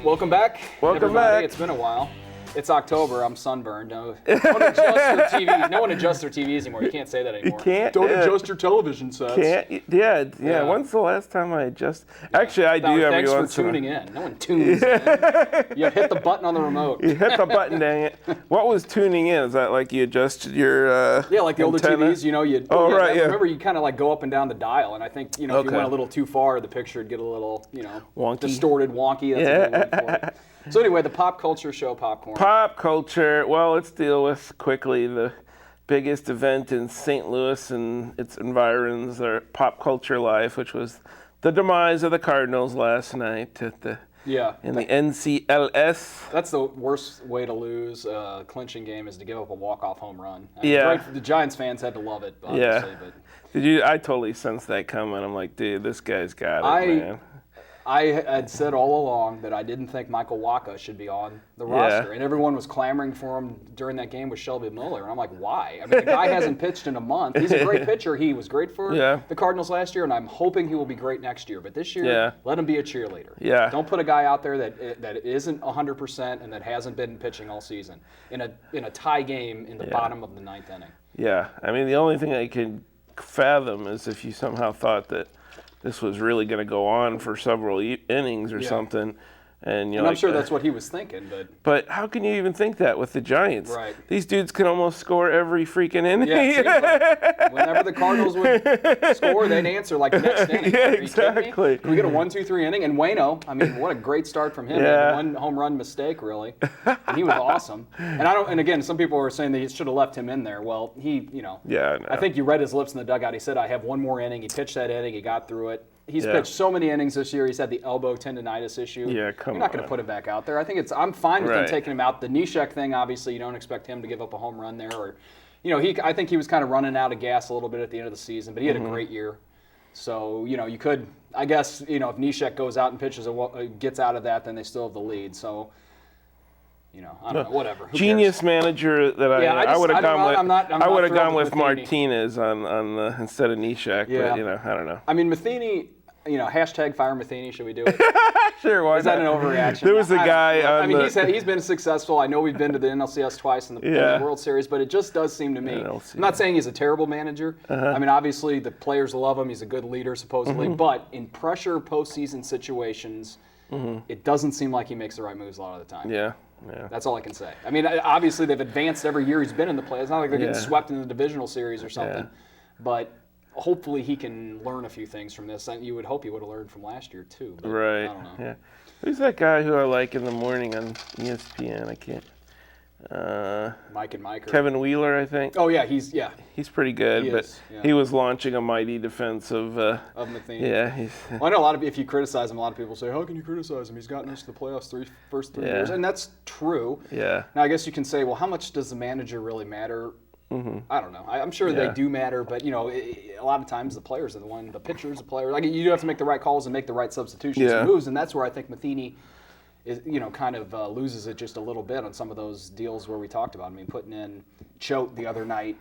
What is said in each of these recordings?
Welcome back. Welcome everybody. back. It's been a while. It's October. I'm sunburned. No one adjusts their TVs. No one adjusts their TVs anymore. You can't say that anymore. You can't. Don't adjust your television sets. Can't. Yeah. When's the last time I adjust? Actually, I do every Thanks for once in a tuning in. No one tunes in. You hit the button on the remote. You hit the button, dang it. What was tuning in? Is that like you adjusted your Yeah, like the older antenna? TVs, you know, you right, yeah. remember you kind of like go up and down the dial, and I think, you know, if you Okay. went a little too far, the picture would get a little, you know, Wonky. distorted, wonky. That's a good word for it. So anyway, the pop culture show Popcorn. Pop culture. Well, let's deal with quickly the biggest event in St. Louis and its environs, their pop culture life, which was the demise of the Cardinals last night at the in the NCLS. That's the worst way to lose a clinching game, is to give up a walk-off home run. I mean, the Giants fans had to love it, obviously. Yeah. But I totally sensed that coming. I'm like, dude, this guy's got it, man. I had said all along that I didn't think Michael Wacha should be on the roster, and everyone was clamoring for him during that game with Shelby Miller, and I'm like, why? I mean, the guy hasn't pitched in a month. He's a great pitcher. He was great for the Cardinals last year, and I'm hoping he will be great next year. But this year, let him be a cheerleader. Yeah. Don't put a guy out there that isn't 100% and that hasn't been pitching all season in a tie game in the bottom of the ninth inning. Yeah, I mean, the only thing I can fathom is if you somehow thought that this was really going to go on for several innings or something. And I'm sure that's what he was thinking, but how can you even think that with the Giants? Right. These dudes can almost score every freaking inning. Yeah, it seems like whenever the Cardinals would score, they'd answer like the next inning. Yeah, exactly. Can we get a 1-2-3 inning? And Waino, I mean, what a great start from him. Yeah. One home run mistake, really. And he was awesome. And again, some people were saying that he should have left him in there. Well, I think you read his lips in the dugout. He said, I have one more inning. He pitched that inning. He got through it. He's pitched so many innings this year. He's had the elbow tendonitis issue. Yeah, You're not going to put him back out there. I think I'm fine with him taking him out. The Neshek thing, obviously, you don't expect him to give up a home run there. Or, I think he was kind of running out of gas a little bit at the end of the season, but he had a great year. So, you could, I guess, if Neshek goes out and pitches and gets out of that, then they still have the lead. So, I don't know, whatever. Who Genius cares? manager that I would have gone with Matheny. Martinez on the instead of Neshek, but I don't know. I mean, Matheny, hashtag fire Matheny, should we do it? Sure, why Is that an overreaction? There was a guy he's been successful. I know we've been to the NLCS twice in the World Series, but it just does seem to me. I'm not saying he's a terrible manager. I mean, obviously the players love him. He's a good leader, supposedly. But in pressure postseason situations, it doesn't seem like he makes the right moves a lot of the time. Yeah. That's all I can say. I mean, obviously they've advanced every year he's been in the play. It's not like they're getting swept in the divisional series or something. But hopefully he can learn a few things from this. And you would hope he would have learned from last year too. But right. I don't know. Yeah. Who's that guy who I like in the morning on ESPN? I can't. Mike and Mike. Kevin Wheeler, I think. Oh yeah, he's pretty good. He was launching a mighty defense of Matheny. Yeah. Well, I know if you criticize him, a lot of people say, "How can you criticize him? He's gotten us to the playoffs first three years," and that's true. Yeah. Now I guess you can say, well, how much does the manager really matter? I don't know. I'm sure they do matter, but a lot of times the players are the pitchers, the players. Like, you do have to make the right calls and make the right substitutions and moves, and that's where I think Matheny is, kind of loses it just a little bit on some of those deals where we talked about. I mean, putting in Choate the other night,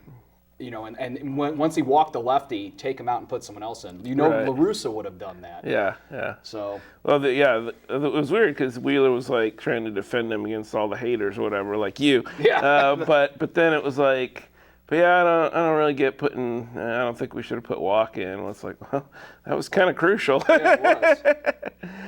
and once he walked the lefty, take him out and put someone else in. La Russa would have done that. Yeah. So. Well, it was weird because Wheeler was like trying to defend him against all the haters or whatever, like you. Yeah. But then it was like. But I don't really get putting. I don't think we should have put Walk in. Well, it's like, well, that was kind of crucial. Yeah,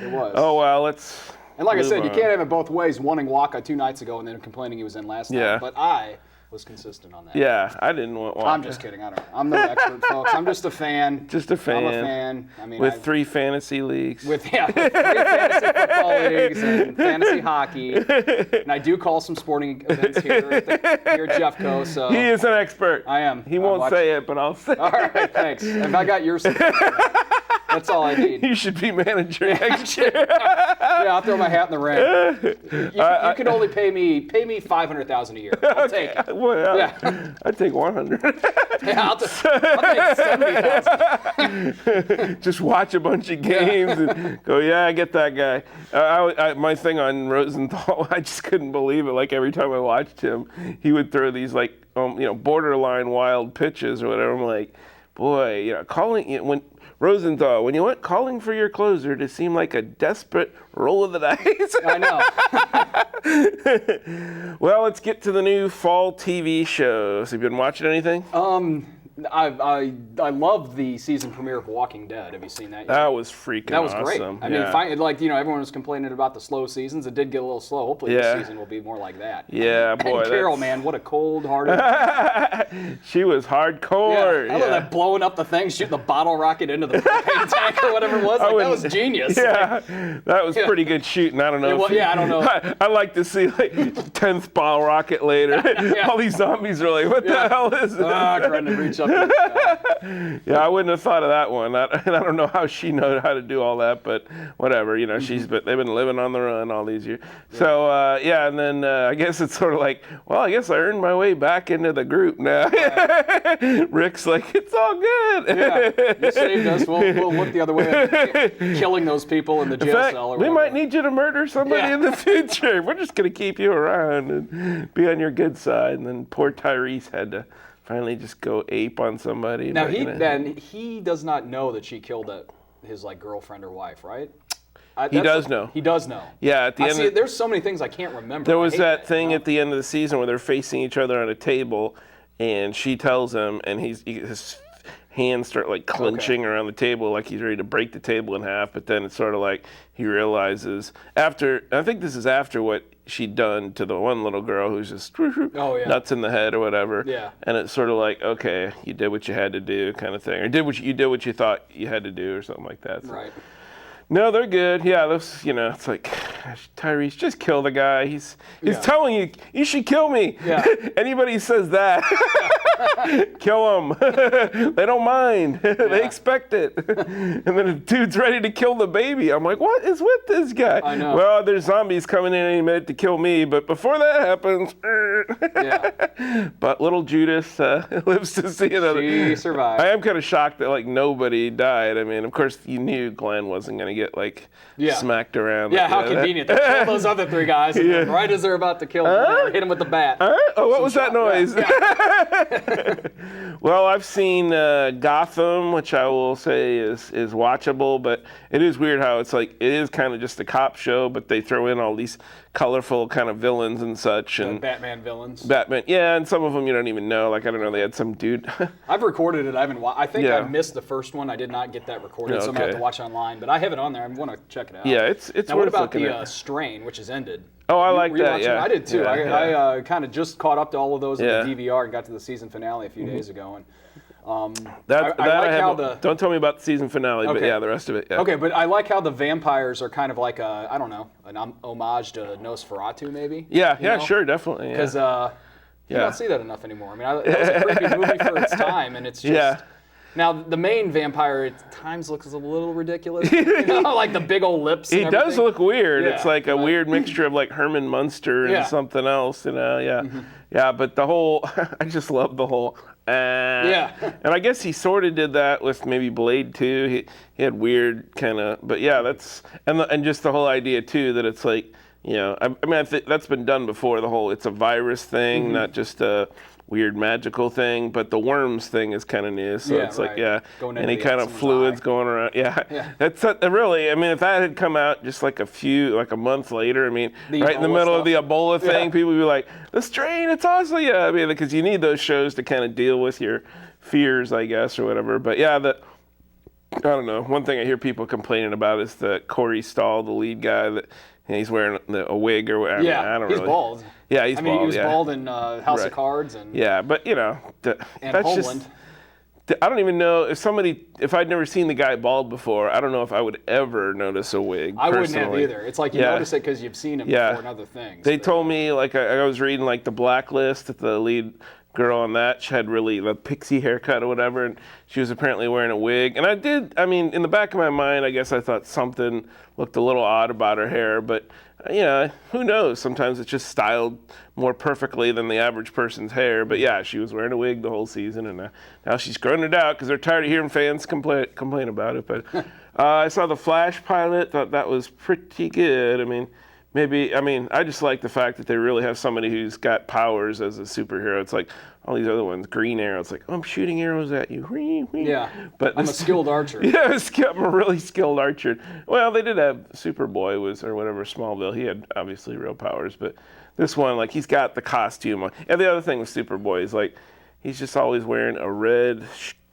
it was. Oh well, let's. And like I said, you can't have it both ways. Wanting Walker 2 nights ago and then complaining he was in last night. But I was consistent on that. Yeah, I didn't want Walker. I'm just kidding. I'm no expert, folks. I'm just a fan. Just a fan. I'm a fan. I mean, with 3 fantasy leagues. With 3 fantasy football leagues and fantasy hockey. And I do call some sporting events here at Jeffco. So he is an expert. I am. He won't say it, but I'll say it. All right, thanks. If I got your support, that's all I need. You should be manager next year. Yeah, I'll throw my hat in the ring. You can only pay me $500,000 a year. I'll take it. Well, I'd take 100. Yeah, I'll take 70,000. Just watch a bunch of games and go, I get that guy. My thing on Rosenthal, I just couldn't believe it. Like every time I watched him, he would throw these borderline wild pitches or whatever. I'm like, boy, calling it when Rosenthal, when you went calling for your closer to seem like a desperate roll of the dice. I know. Well, let's get to the new fall TV shows. Have you been watching anything? I love the season premiere of Walking Dead. Have you seen that yet? That was freaking awesome. That was great. I mean, everyone was complaining about the slow seasons. It did get a little slow. Hopefully this season will be more like that. Yeah, boy. And Carol, man, what a cold-hearted. She was hardcore. I love that blowing up the thing, shooting the bottle rocket into the propane tank or whatever it was. That was genius. Yeah, that was pretty good shooting. I don't know. I don't know. I'd like to see 10th bottle rocket later. All these zombies are like, what the hell is this? Trying to reach up. Yeah, I wouldn't have thought of that one. I don't know how she knows how to do all that, but whatever. They've been living on the run all these years. Yeah. So and then I guess it's sort of like, well, I guess I earned my way back into the group now. Rick's like, it's all good. Yeah, you saved us. We'll look the other way. Killing those people in the jail cell. Or we might need you to murder somebody in the future. We're just gonna keep you around and be on your good side. And then poor Tyrese had to finally just go ape on somebody. Now he does not know that she killed his girlfriend or wife, right? He does know. He does know. Yeah, at the end. There's so many things I can't remember. There was that thing at the end of the season where they're facing each other on a table, and she tells him, and his hands start clenching around the table, like he's ready to break the table in half. But then it's sort of like he realizes after. I think this is after what she'd done to the one little girl who's just nuts in the head or whatever. Yeah. And it's sort of like, okay, you did what you had to do, kind of thing, or you did what you thought you had to do, or something like that. So. Right. No, they're good. Yeah, those, it's like, Tyrese, just kill the guy. He's telling you, you should kill me. Yeah. Anybody says that, kill them. They don't mind. They expect it. And then a dude's ready to kill the baby. I'm like, what is with this guy? I know. Well, there's zombies coming in any minute to kill me, but before that happens, But little Judas lives to see another. She survived. I am kind of shocked that nobody died. I mean, of course, you knew Glenn wasn't going to get smacked around. Yeah, how convenient. They kill those other three guys, and then right as they're about to kill him, hit him with the bat. Oh, what was that noise? Yeah. Well, I've seen Gotham, which I will say is watchable, but it is weird how it's it is kind of just a cop show, but they throw in all these colorful kind of villains and such. And Batman villains. Batman, yeah, and some of them you don't even know. I don't know, they had some dude. I've recorded it. I haven't watched. I think I missed the first one. I did not get that recorded, so I'm going to have to watch it online. But I have it on there. I want to check it out. Yeah, it's now, worth what about looking the at. Strain, which has ended? Oh, I like that, yeah. I did too. Yeah, I kind of just caught up to all of those in the DVR and got to the season finale a few days ago. And don't tell me about the season finale, but the rest of it. Yeah. Okay, but I like how the vampires are kind of like I don't know, an homage to Nosferatu, maybe. Yeah, sure, definitely. Because you don't see that enough anymore. I mean, that was a creepy movie for its time, and it's just. Yeah. Now, the main vampire at times looks a little ridiculous. Like the big old lips and everything. He does look weird. Yeah, it's like a weird mixture of Herman Munster and something else, Mm-hmm. Yeah, but the whole, I just love the whole, And I guess he sort of did that with maybe Blade too. He had weird kind of, but yeah, that's, and just the whole idea too, that it's I think that's been done before, the whole, it's a virus thing, not just a weird magical thing, but the worms thing is kind of new. So it's any kind of fluids going around. Yeah. That's really, I mean, if that had come out just a month later, I mean, right in the middle of the Ebola thing, people would be like, the Strain, it's awesome. Yeah, I mean, because you need those shows to kind of deal with your fears, I guess, or whatever. But yeah, I don't know. One thing I hear people complaining about is that Corey Stahl, the lead guy, that he's wearing a wig or whatever. I don't he's bald. Yeah, he's bald. He was bald in House of Cards. And but that's Homeland. I don't even know if I'd never seen the guy bald before, I don't know if I would ever notice a wig. I wouldn't have either. It's like you notice it because you've seen him before in other things. They told me, I was reading the Blacklist, that the lead girl on that, she had really the pixie haircut or whatever, and she was apparently wearing a wig. And in the back of my mind, I guess I thought something looked a little odd about her hair, but who knows? Sometimes it's just styled more perfectly than the average person's hair. But yeah, she was wearing a wig the whole season, and now she's growing it out because they're tired of hearing fans complain about it. But I saw the Flash pilot, thought that was pretty good. I mean, maybe, I mean, I just like the fact that they really have somebody who's got powers as a superhero. It's like all these other ones, Green Arrow. It's like, oh, I'm shooting arrows at you. Yeah, but I'm a skilled archer. Yeah, I'm a really skilled archer. Well, they did have Superboy or whatever, Smallville. He had obviously real powers, but this one, like, he's got the costume on. And the other thing with Superboy is, like, he's just always wearing a red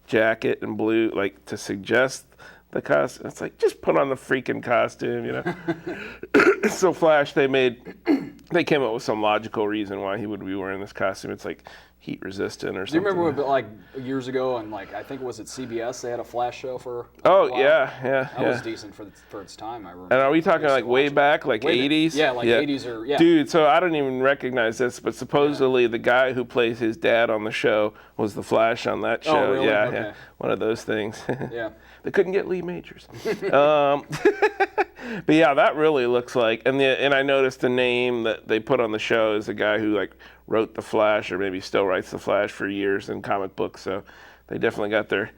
jacket and blue, like, to suggest the costume. It's like, just put on the freaking costume, you know. So Flash, they came up with some logical reason why he would be wearing this costume. It's like heat resistant or something. Do you remember like years ago, and like I think it was at CBS, they had a Flash show for a while? That was decent for its time, I remember. And are we talking like way back, like 80s? Yeah, like 80s or, yeah. Dude, so I don't even recognize this, but supposedly the guy who plays his dad on the show was the Flash on that show. Oh, really? Yeah, Okay. yeah. One of those things. Yeah. They couldn't get Lee Majors. But yeah, that really looks like, and I noticed the name that they put on the show is a guy who like wrote the Flash, or maybe still writes the Flash for years in comic books. So they definitely got their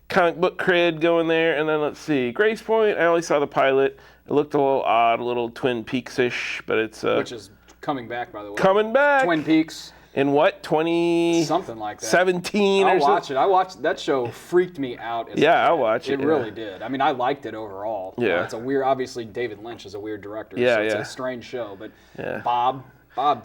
comic book cred going there. And then let's see, Grace Point. I only saw the pilot. It looked a little odd, a little Twin Peaks-ish, but it's which is coming back, by the way. Coming back. Twin Peaks. In what, 20... something like that. 17 I'll or something? watch it. I watched that show. Freaked me out. I'll watch it. It really did. I mean, I liked it overall. Yeah. It's a weird. Obviously, David Lynch is a weird director. Yeah, so it's a strange show. But Bob. Man,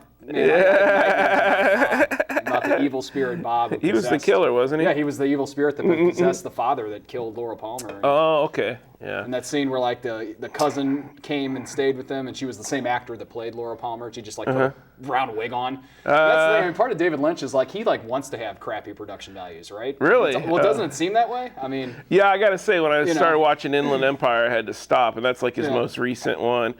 about the evil spirit Bob. He was the killer, wasn't he? Yeah, he was the evil spirit that possessed the father that killed Laura Palmer. Oh, okay. Yeah. And that scene where like the cousin came and stayed with them, and she was the same actor that played Laura Palmer. She just like put a round wig on. That's the thing. I mean, part of David Lynch is like he like wants to have crappy production values, right? Really? Well, doesn't it seem that way? I mean. Yeah, I gotta say, when I started watching Inland Empire, I had to stop, and that's like his most recent one.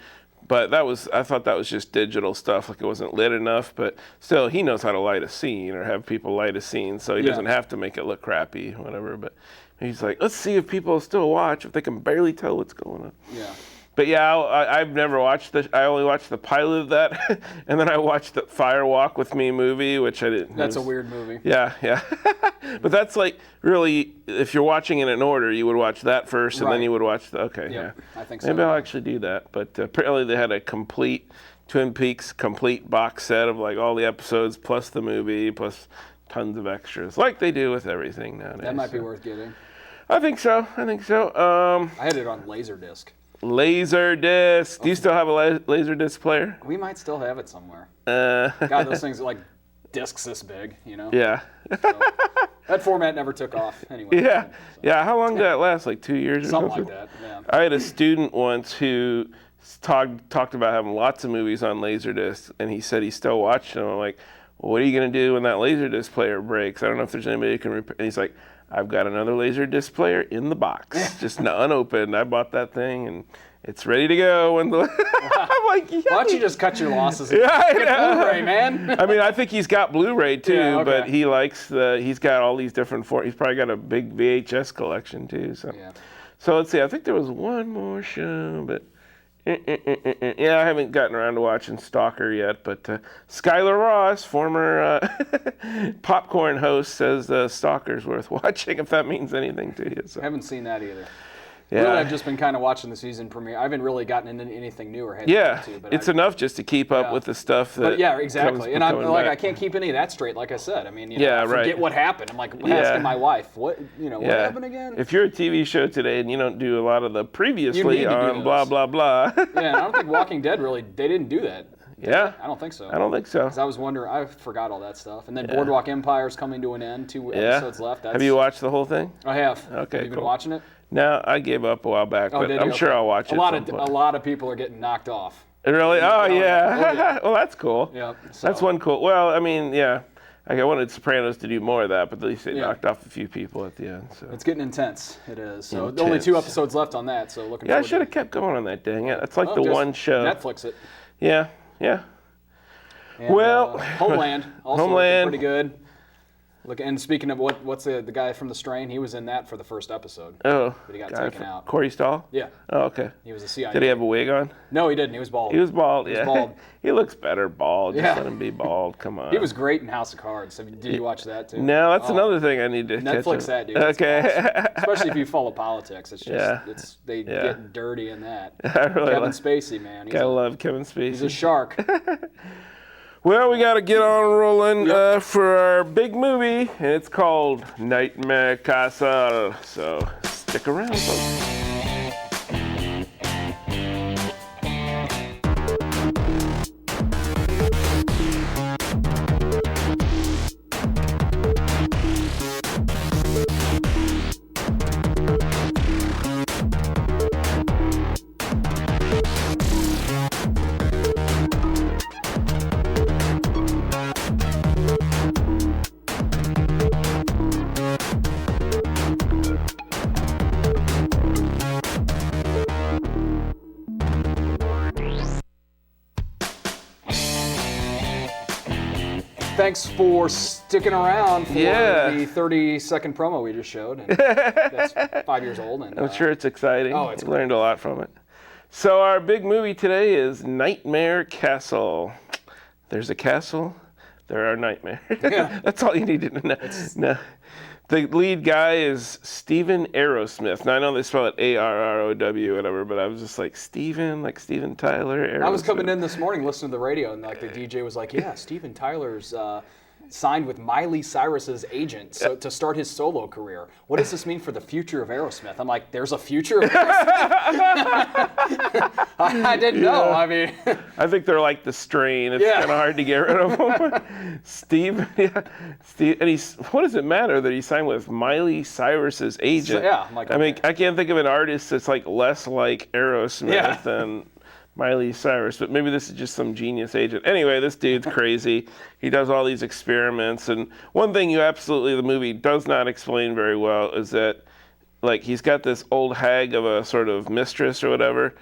But I thought that was just digital stuff, like it wasn't lit enough, but still, he knows how to light a scene or have people light a scene, so he doesn't have to make it look crappy, whatever. But he's like, let's see if people still watch, if they can barely tell what's going on. Yeah. But yeah, I've never watched this. I only watched the pilot of that, and then I watched the Fire Walk with Me movie, which I didn't. That's a weird movie. Yeah, yeah. But that's like really, if you're watching it in order, you would watch that first, and then you would watch the. Okay, yeah. I think so. Maybe I'll actually do that. But apparently they had a complete Twin Peaks complete box set of like all the episodes plus the movie plus tons of extras, like they do with everything nowadays. That might be worth getting. I think so. I had it on Laserdisc. Laserdisc. Do you still have a Laserdisc player? We might still have it somewhere. God, those things are like discs this big, you know? Yeah. So, that format never took off anyway. Yeah. Yeah. How long did that last? Like 2 years or something? Something like that, yeah. I had a student once who talked about having lots of movies on Laserdisc, and he said he still watched them. I'm like, well, what are you going to do when that Laserdisc player breaks? I don't know if there's anybody who can repair. And he's like, I've got another Laserdisc player in the box, just unopened. I bought that thing, and it's ready to go. When I'm like, yeah. Why don't you just cut your losses and get Blu-ray, man? I mean, I think he's got Blu-ray too, okay. but he likes he's got all these different he's probably got a big VHS collection too. So let's see. I think there was one more show, but yeah, I haven't gotten around to watching Stalker yet. But Skyler Ross, former popcorn host, says Stalker's worth watching, if that means anything to you. So. I haven't seen that either. Yeah. Really, I've just been kind of watching the season premiere. I haven't really gotten into anything new or it's enough just to keep up with the stuff that. But yeah, exactly. And I'm like, I can't keep any of that straight. Like I said, I mean, I forget what happened. I'm like asking my wife, what happened again? If you're a TV show today and you don't do a lot of the previously on blah blah blah. Yeah, and I don't think Walking Dead they didn't do that. Yeah. I don't think so. I don't think so. Because I was wondering, I forgot all that stuff. And then Boardwalk Empire's coming to an end. 2 episodes left. Have you watched the whole thing? I have. Okay, have you been watching it? No, I gave up a while back, but I'm sure I'll watch it. A lot of people are getting knocked off. Really? Oh, yeah. Well, that's cool. Yeah. That's one cool. Well, I mean, yeah. I wanted Sopranos to do more of that, but at least they knocked off a few people at the end. So. It's getting intense. It is. So only 2 episodes left on that. So looking. Yeah, I should have kept going on that. Dang it! It's like the one show. Netflix it. Yeah. And, well, Homeland also pretty good. Look, and speaking of what's the guy from The Strain? He was in that for the first episode. Oh, but he got taken out. Corey Stahl? Yeah. Oh, okay. He was a CIA. Did he have a wig on? No, he didn't. He was bald. He was bald, He yeah. was bald. He looks better bald. Just let him be bald. Come on. He was great in House of Cards. Did you watch that too? No, that's another thing I need to catch Netflix up. that, dude. Okay. Awesome. Especially if you follow politics. It's just they get dirty in that. I really Kevin Spacey, man. I love Kevin Spacey. He's a shark. Well, we got to get on rolling for our big movie, and it's called Nightmare Castle. So stick around, folks. Thanks for sticking around for the 30-second promo we just showed. And that's 5 years old. And, I'm sure it's exciting. Oh, it's learned a lot from it. So our big movie today is Nightmare Castle. There's a castle, there are nightmares. Yeah. That's all you needed to know. No. The lead guy is Stephen Aerosmith. Now, I know they spell it A-R-R-O-W, whatever, but I was just like, Steven, like Steven Tyler, Aerosmith. I was coming in this morning listening to the radio, and like the DJ was like, yeah, Steven Tyler's signed with Miley Cyrus's agent to start his solo career. What does this mean for the future of Aerosmith? I'm like, there's a future of Aerosmith? I didn't know. I mean, I think they're like The Strain. It's kind of hard to get rid of them. Steve, and what does it matter that he signed with Miley Cyrus's agent? So, I'm like, I mean, I can't think of an artist that's like less like Aerosmith than Miley Cyrus, but maybe this is just some genius agent. Anyway, this dude's crazy. He does all these experiments, and one thing the movie does not explain very well is that, like, he's got this old hag of a sort of mistress or whatever,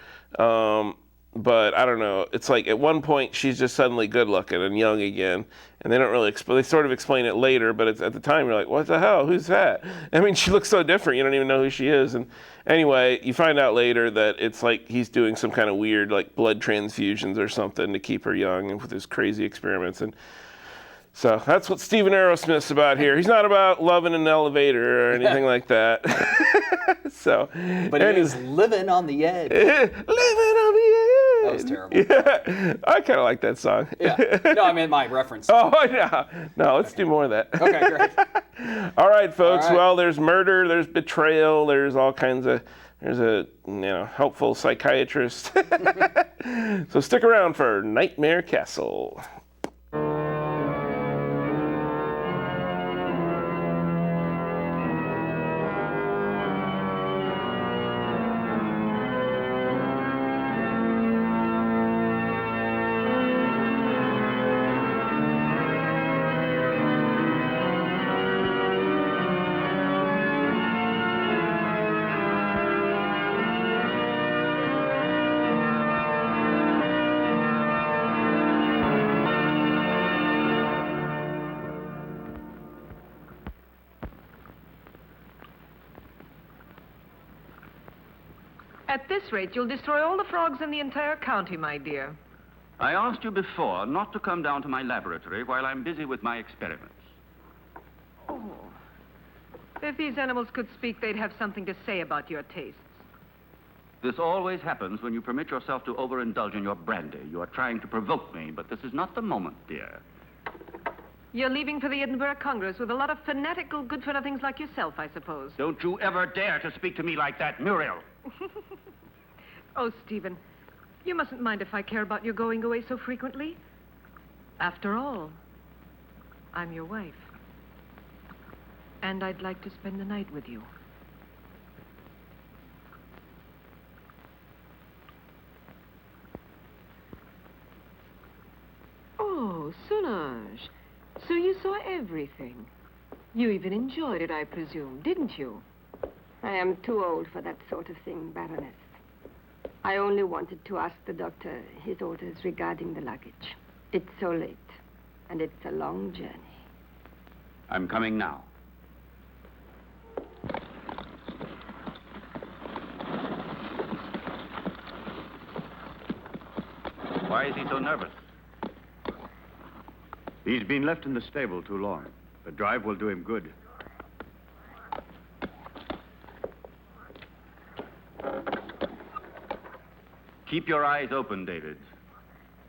but I don't know. It's like at one point she's just suddenly good looking and young again, and they don't really they sort of explain it later, but at the time you're like, what the hell? Who's that? I mean, she looks so different. You don't even know who she is. And anyway, you find out later that it's like he's doing some kind of weird like blood transfusions or something to keep her young, and with his crazy experiments. And so that's what Stephen Aerosmith's about here. He's not about loving an elevator or anything like that. But he's living on the edge. Living on the edge. That was terrible. Yeah, I kind of like that song. Yeah. No, I meant my reference. Oh, yeah. No, let's do more of that. Okay, great. All right, folks. All right. Well, there's murder, there's betrayal, there's all kinds of, there's a helpful psychiatrist. So stick around for Nightmare Castle. At this rate, you'll destroy all the frogs in the entire county, my dear. I asked you before not to come down to my laboratory while I'm busy with my experiments. Oh. If these animals could speak, they'd have something to say about your tastes. This always happens when you permit yourself to overindulge in your brandy. You are trying to provoke me, but this is not the moment, dear. You're leaving for the Edinburgh Congress with a lot of fanatical good-for-nothings like yourself, I suppose. Don't you ever dare to speak to me like that, Muriel. Oh, Stephen, you mustn't mind if I care about your going away so frequently. After all, I'm your wife. And I'd like to spend the night with you. Oh, Solange. So you saw everything. You even enjoyed it, I presume, didn't you? I am too old for that sort of thing, Baroness. I only wanted to ask the doctor his orders regarding the luggage. It's so late, and it's a long journey. I'm coming now. Why is he so nervous? He's been left in the stable too long. The drive will do him good. Keep your eyes open, David.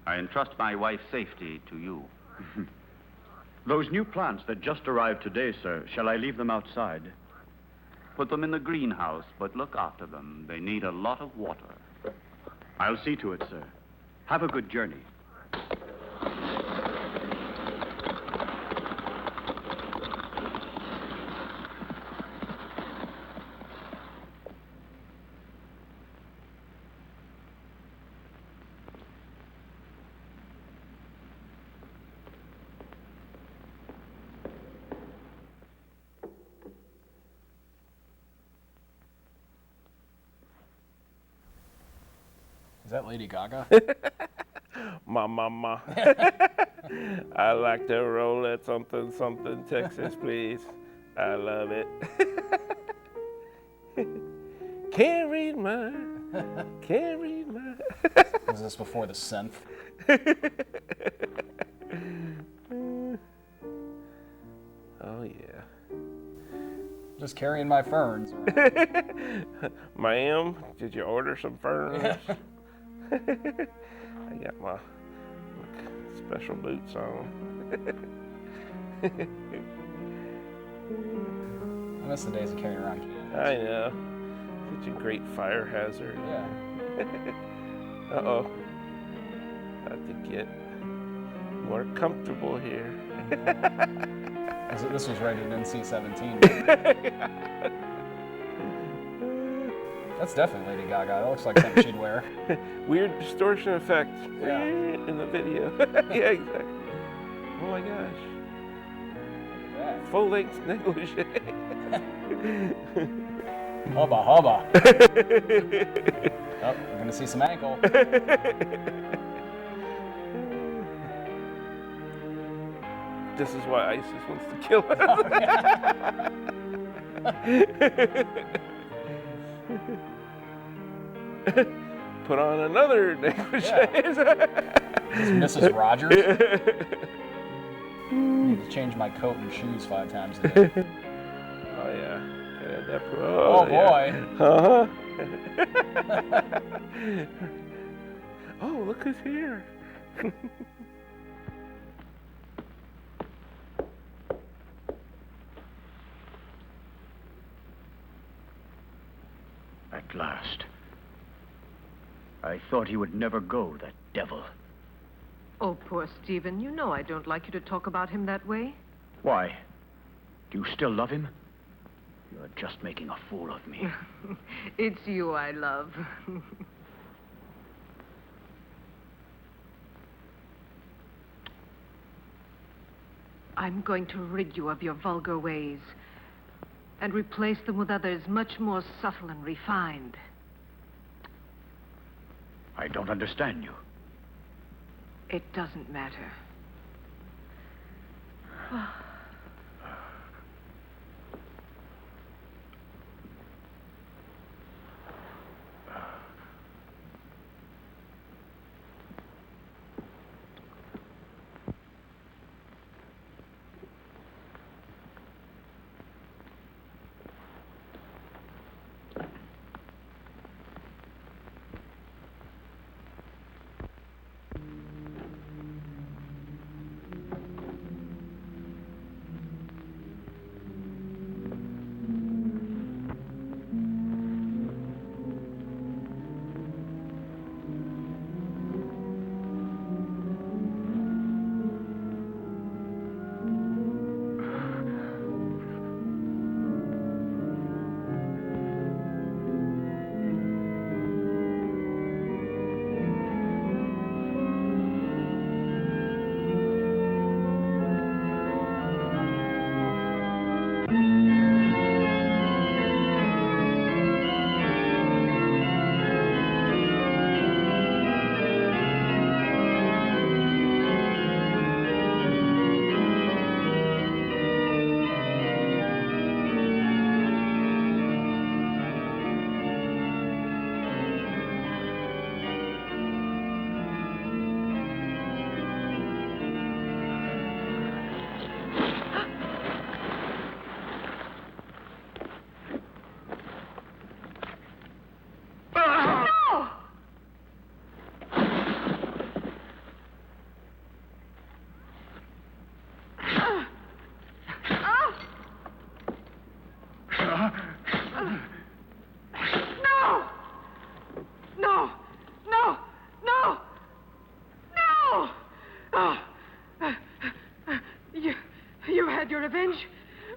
I entrust my wife's safety to you. Those new plants that just arrived today, sir, shall I leave them outside? Put them in the greenhouse, but look after them. They need a lot of water. I'll see to it, sir. Have a good journey. Is that Lady Gaga? Ma. I like to roll at something, something, Texas, please. I love it. Can't read mine. Was this before the synth? Oh, yeah. Just carrying my ferns. Ma'am, did you order some ferns? I got my special boots on. I miss the days of carrying around cans. I know. Such a great fire hazard. Yeah. Uh-oh. About to get more comfortable here. This was rated NC-17. That's definitely Lady Gaga. That looks like something she'd wear. Weird distortion effect Yeah. in the video. Yeah, exactly. Oh my gosh. Yeah. Full-length negligee. Hubba, hubba. Oh, we're going to see some ankle. This is why ISIS wants to kill us. Put on another negligee. This is Mrs. Rogers. I need to change my coat and shoes 5 times a day. Oh yeah. Gotta have that Oh boy. Uh-huh. Oh, look who's here. At last. I thought he would never go, that devil. Oh, poor Stephen. You know I don't like you to talk about him that way. Why? Do you still love him? You're just making a fool of me. It's you I love. I'm going to rid you of your vulgar ways and replace them with others much more subtle and refined. I don't understand you. It doesn't matter. had your revenge.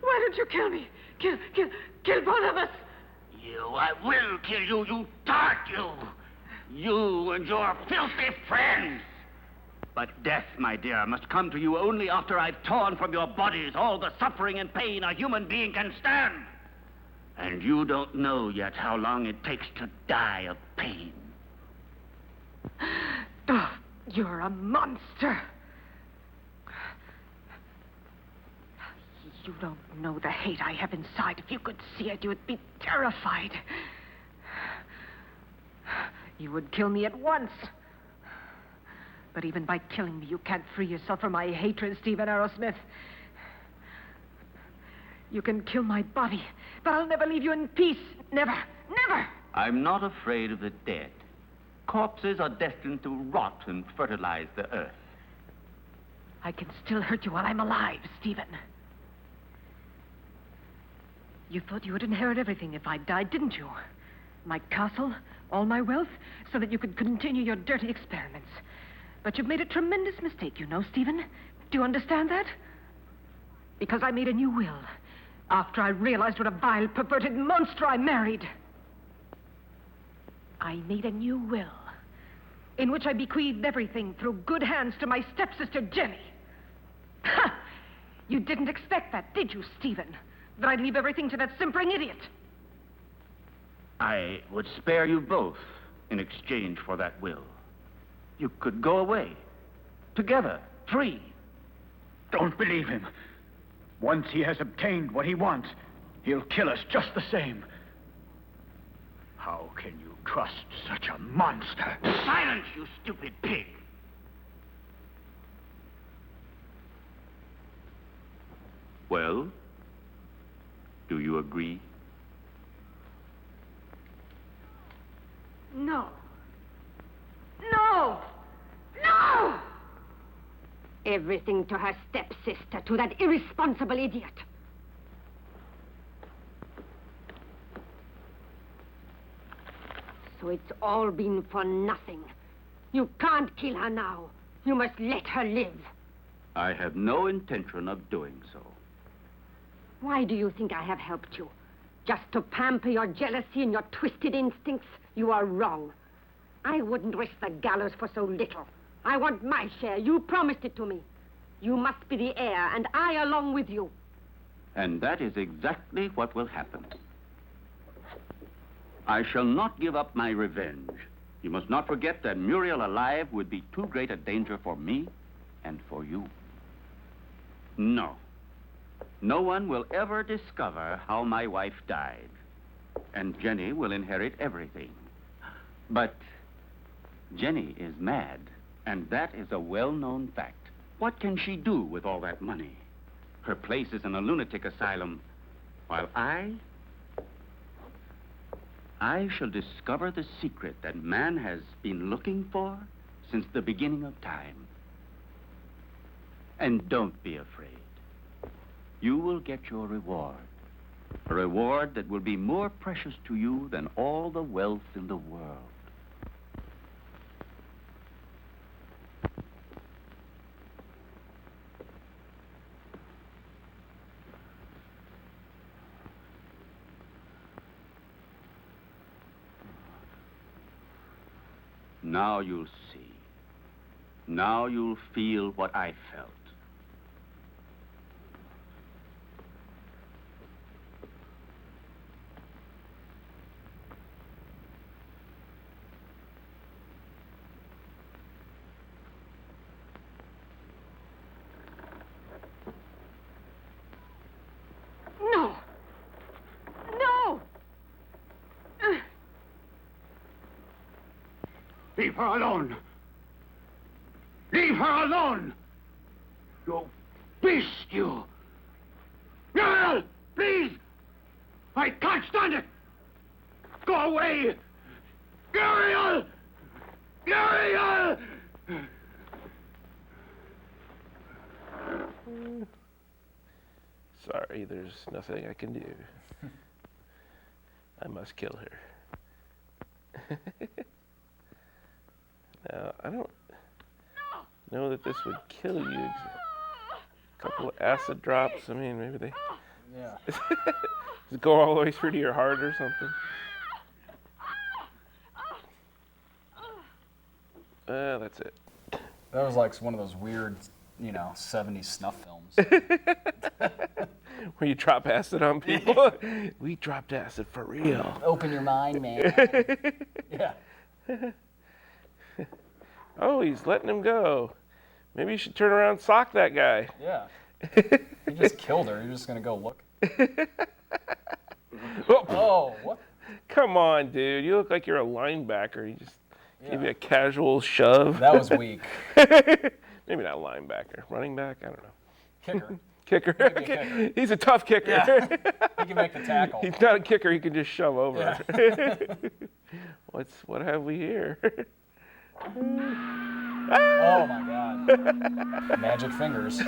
Why don't you kill me? Kill both of us. I will kill you, you tart, you! You and your filthy friends! But death, my dear, must come to you only after I've torn from your bodies all the suffering and pain a human being can stand. And you don't know yet how long it takes to die of pain. Oh, you're a monster. You don't know the hate I have inside. If you could see it, you would be terrified. You would kill me at once. But even by killing me, you can't free yourself from my hatred, Stephen Arrowsmith. You can kill my body, but I'll never leave you in peace. Never, never! I'm not afraid of the dead. Corpses are destined to rot and fertilize the earth. I can still hurt you while I'm alive, Stephen. You thought you would inherit everything if I died, didn't you? My castle, all my wealth, so that you could continue your dirty experiments. But you've made a tremendous mistake, you know, Stephen. Do you understand that? Because I made a new will after I realized what a vile, perverted monster I married. I made a new will in which I bequeathed everything through good hands to my stepsister, Jenny. Ha! You didn't expect that, did you, Stephen? That I'd leave everything to that simpering idiot. I would spare you both in exchange for that will. You could go away, together, free. Don't believe him. Once he has obtained what he wants, he'll kill us just the same. How can you trust such a monster? Silence, you stupid pig! Well, do you agree? No. No! No! Everything to her stepsister, to that irresponsible idiot. So it's all been for nothing. You can't kill her now. You must let her live. I have no intention of doing so. Why do you think I have helped you? Just to pamper your jealousy and your twisted instincts? You are wrong. I wouldn't risk the gallows for so little. I want my share. You promised it to me. You must be the heir, and I along with you. And that is exactly what will happen. I shall not give up my revenge. You must not forget that Muriel alive would be too great a danger for me and for you. No. No one will ever discover how my wife died. And Jenny will inherit everything. But Jenny is mad, and that is a well-known fact. What can she do with all that money? Her place is in a lunatic asylum, while I shall discover the secret that man has been looking for since the beginning of time. And don't be afraid. You will get your reward. A reward that will be more precious to you than all the wealth in the world. Now you'll see. Now you'll feel what I felt. No! No! Leave her alone! Leave her alone! You beast, you! Muriel! Please! I can't stand it! Go away! Muriel! Muriel! Sorry, there's nothing I can do. I must kill her. Now, I don't know that this would kill you. A couple of acid drops. I mean, maybe they Yeah. just go all the way through to your heart or something. That's it. That was like one of those weird, 70s snuff films. Where you drop acid on people. We dropped acid for real. Open your mind, man. Yeah. Oh, he's letting him go. Maybe you should turn around and sock that guy. Yeah. He just killed her. You're just going to go look. Oh, what? Come on, dude. You look like you're a linebacker. You just gave you a casual shove. That was weak. Maybe not linebacker. Running back? I don't know. Kicker. Kicker. Kicker. He's a tough kicker. Yeah. He can make the tackle. He's not a kicker. He can just shove over. Yeah. What have we here? Oh my God. Magic fingers.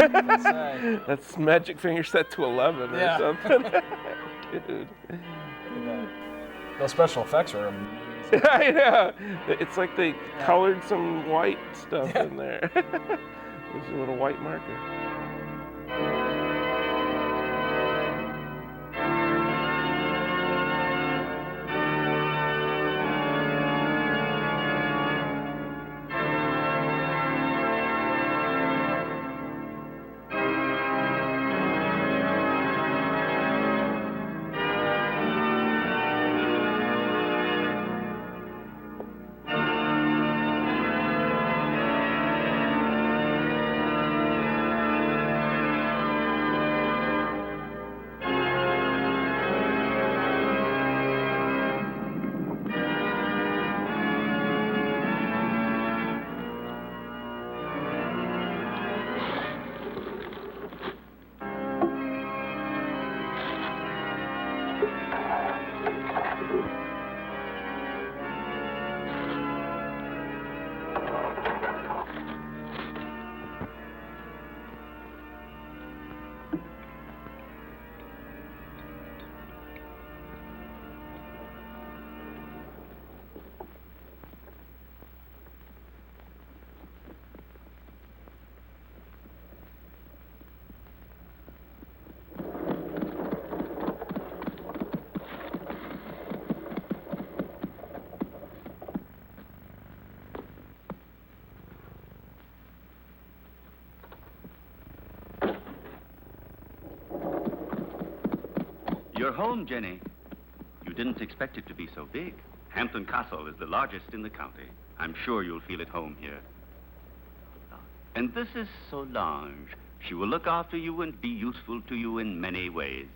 That's magic finger set to 11 or something. Dude. Look at that. Those special effects are amazing. I know. It's like they colored some white stuff in there. There's a little white marker. You're home, Jenny. You didn't expect it to be so big. Hampton Castle is the largest in the county. I'm sure you'll feel at home here. And this is Solange. She will look after you and be useful to you in many ways.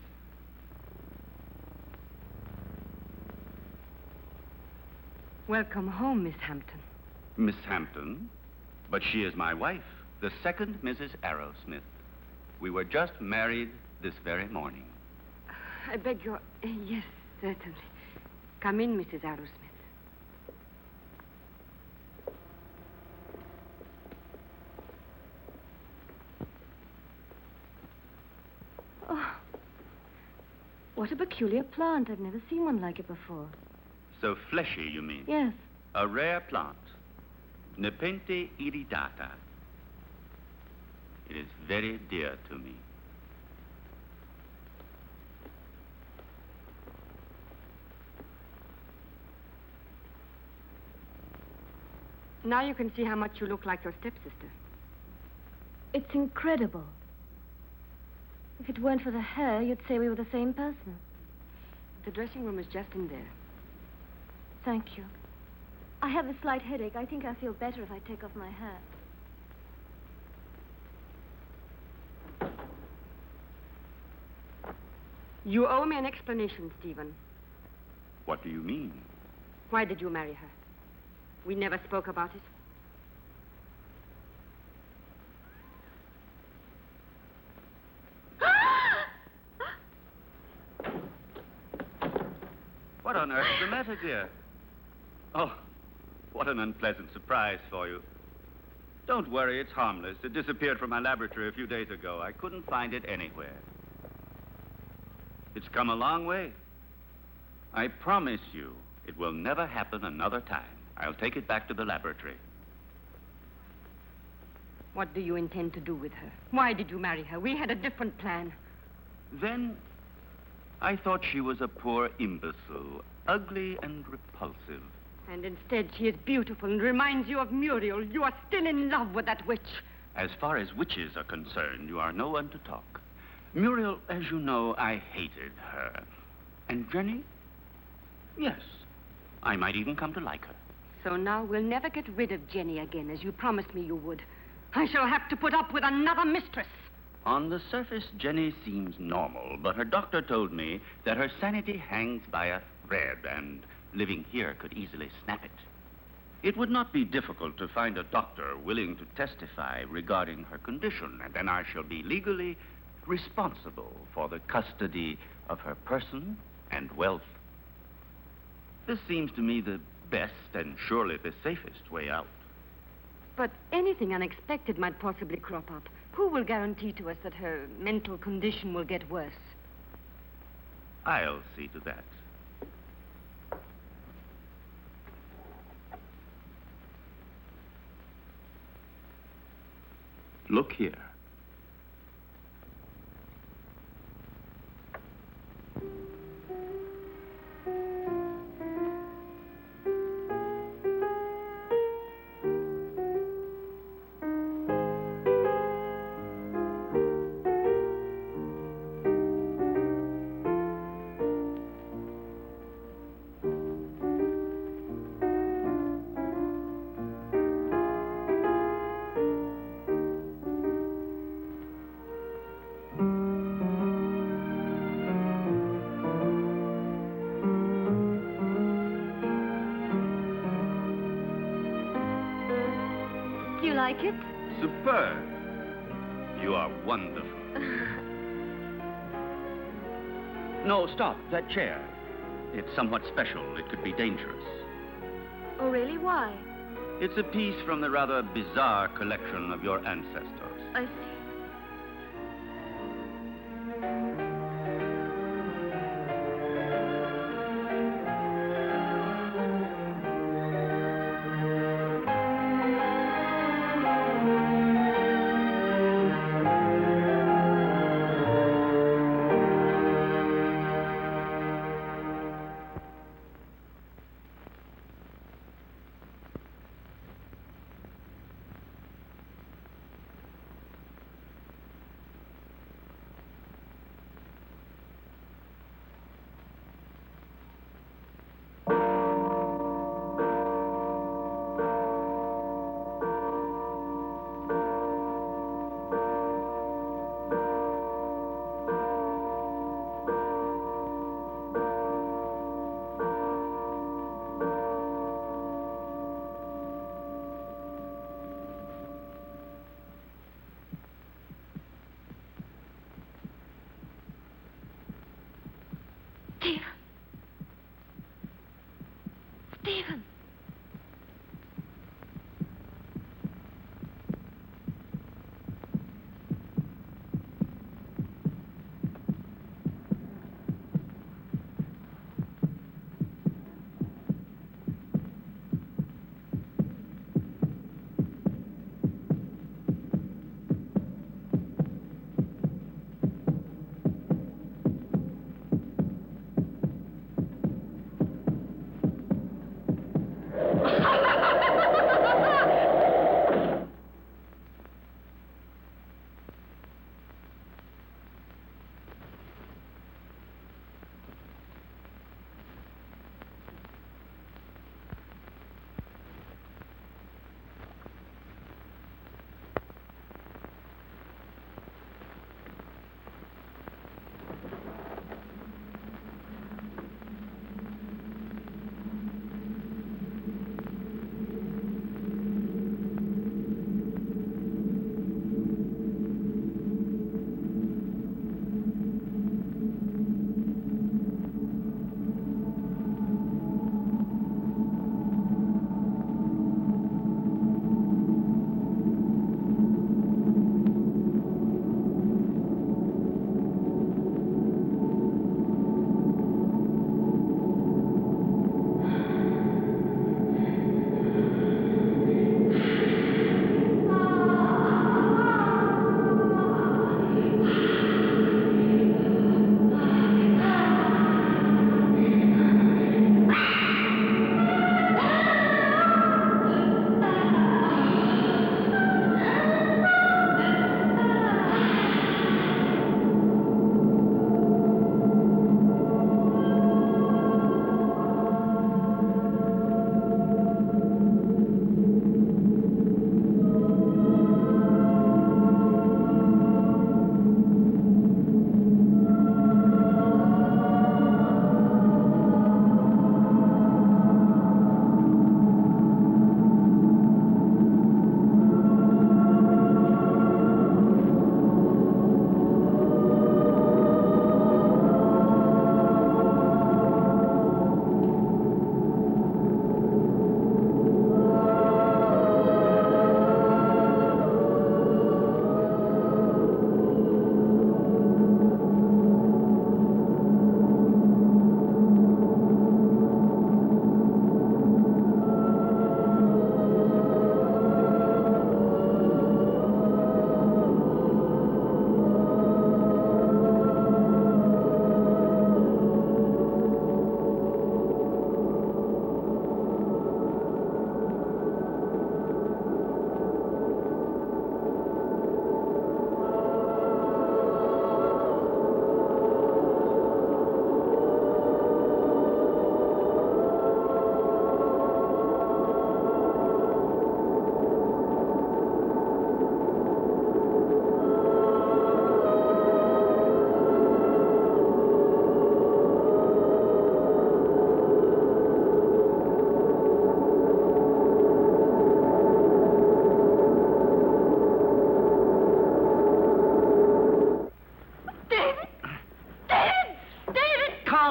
Welcome home, Miss Hampton. Miss Hampton? But she is my wife, the second Mrs. Arrowsmith. We were just married this very morning. I beg your... Yes, certainly. Come in, Mrs. Arrowsmith. Oh, what a peculiar plant. I've never seen one like it before. So fleshy, you mean? Yes. A rare plant. Nepenthe iridata. It is very dear to me. Now you can see how much you look like your stepsister. It's incredible. If it weren't for the hair, you'd say we were the same person. The dressing room is just in there. Thank you. I have a slight headache. I think I feel better if I take off my hat. You owe me an explanation, Stephen. What do you mean? Why did you marry her? We never spoke about it. What on earth is the matter, dear? Oh, what an unpleasant surprise for you. Don't worry, it's harmless. It disappeared from my laboratory a few days ago. I couldn't find it anywhere. It's come a long way. I promise you, it will never happen another time. I'll take it back to the laboratory. What do you intend to do with her? Why did you marry her? We had a different plan. Then I thought she was a poor imbecile, ugly and repulsive. And instead, she is beautiful and reminds you of Muriel. You are still in love with that witch. As far as witches are concerned, you are no one to talk. Muriel, as you know, I hated her. And Jenny? Yes, I might even come to like her. So now we'll never get rid of Jenny again, as you promised me you would. I shall have to put up with another mistress. On the surface, Jenny seems normal, but her doctor told me that her sanity hangs by a thread, and living here could easily snap it. It would not be difficult to find a doctor willing to testify regarding her condition, and then I shall be legally responsible for the custody of her person and wealth. This seems to me the best and surely the safest way out. But anything unexpected might possibly crop up. Who will guarantee to us that her mental condition will get worse? I'll see to that. Look here. Do you like it? Superb. You are wonderful. No, stop. That chair. It's somewhat special. It could be dangerous. Oh, really? Why? It's a piece from the rather bizarre collection of your ancestors. I see.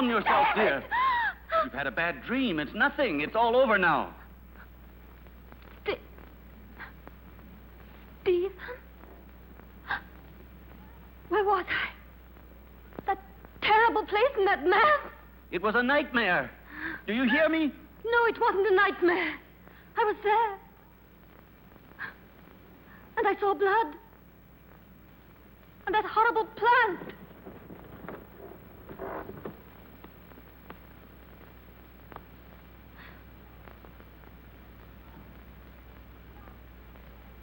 Calm yourself, dear. You've had a bad dream. It's nothing. It's all over now. Stephen? Where was I? That terrible place and that man? It was a nightmare. Do you hear me? No, it wasn't a nightmare. I was there. And I saw blood. And that horrible plant.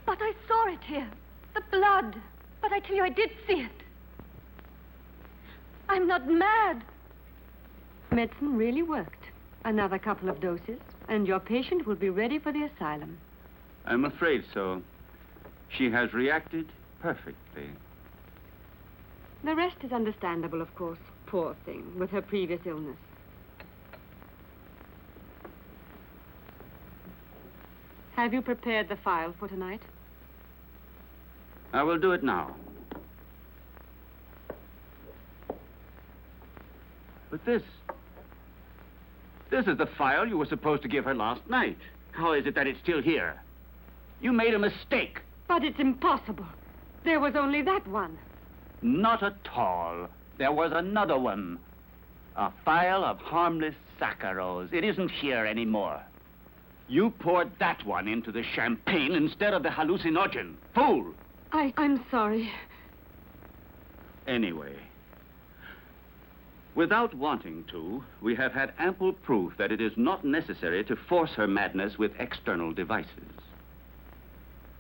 But I saw it here. The blood. But I tell you, I did see it. I'm not mad. Medicine really worked. Another couple of doses, and your patient will be ready for the asylum. I'm afraid so. She has reacted perfectly. The rest is understandable, of course. Poor thing, with her previous illness. Have you prepared the file for tonight? I will do it now. But this is the file you were supposed to give her last night. How is it that it's still here? You made a mistake. But it's impossible. There was only that one. Not at all. There was another one. A file of harmless saccharos. It isn't here anymore. You poured that one into the champagne instead of the hallucinogen. Fool! I'm sorry. Anyway, without wanting to, we have had ample proof that it is not necessary to force her madness with external devices.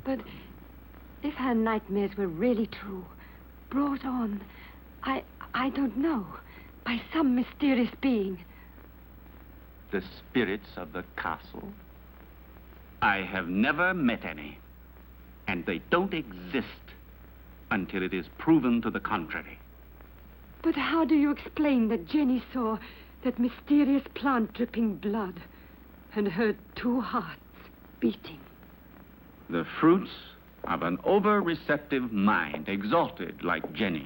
But if her nightmares were really true, brought on, I don't know, by some mysterious being. The spirits of the castle? I have never met any. And they don't exist until it is proven to the contrary. But how do you explain that Jenny saw that mysterious plant dripping blood and heard two hearts beating? The fruits of an over-receptive mind, exalted like Jenny's.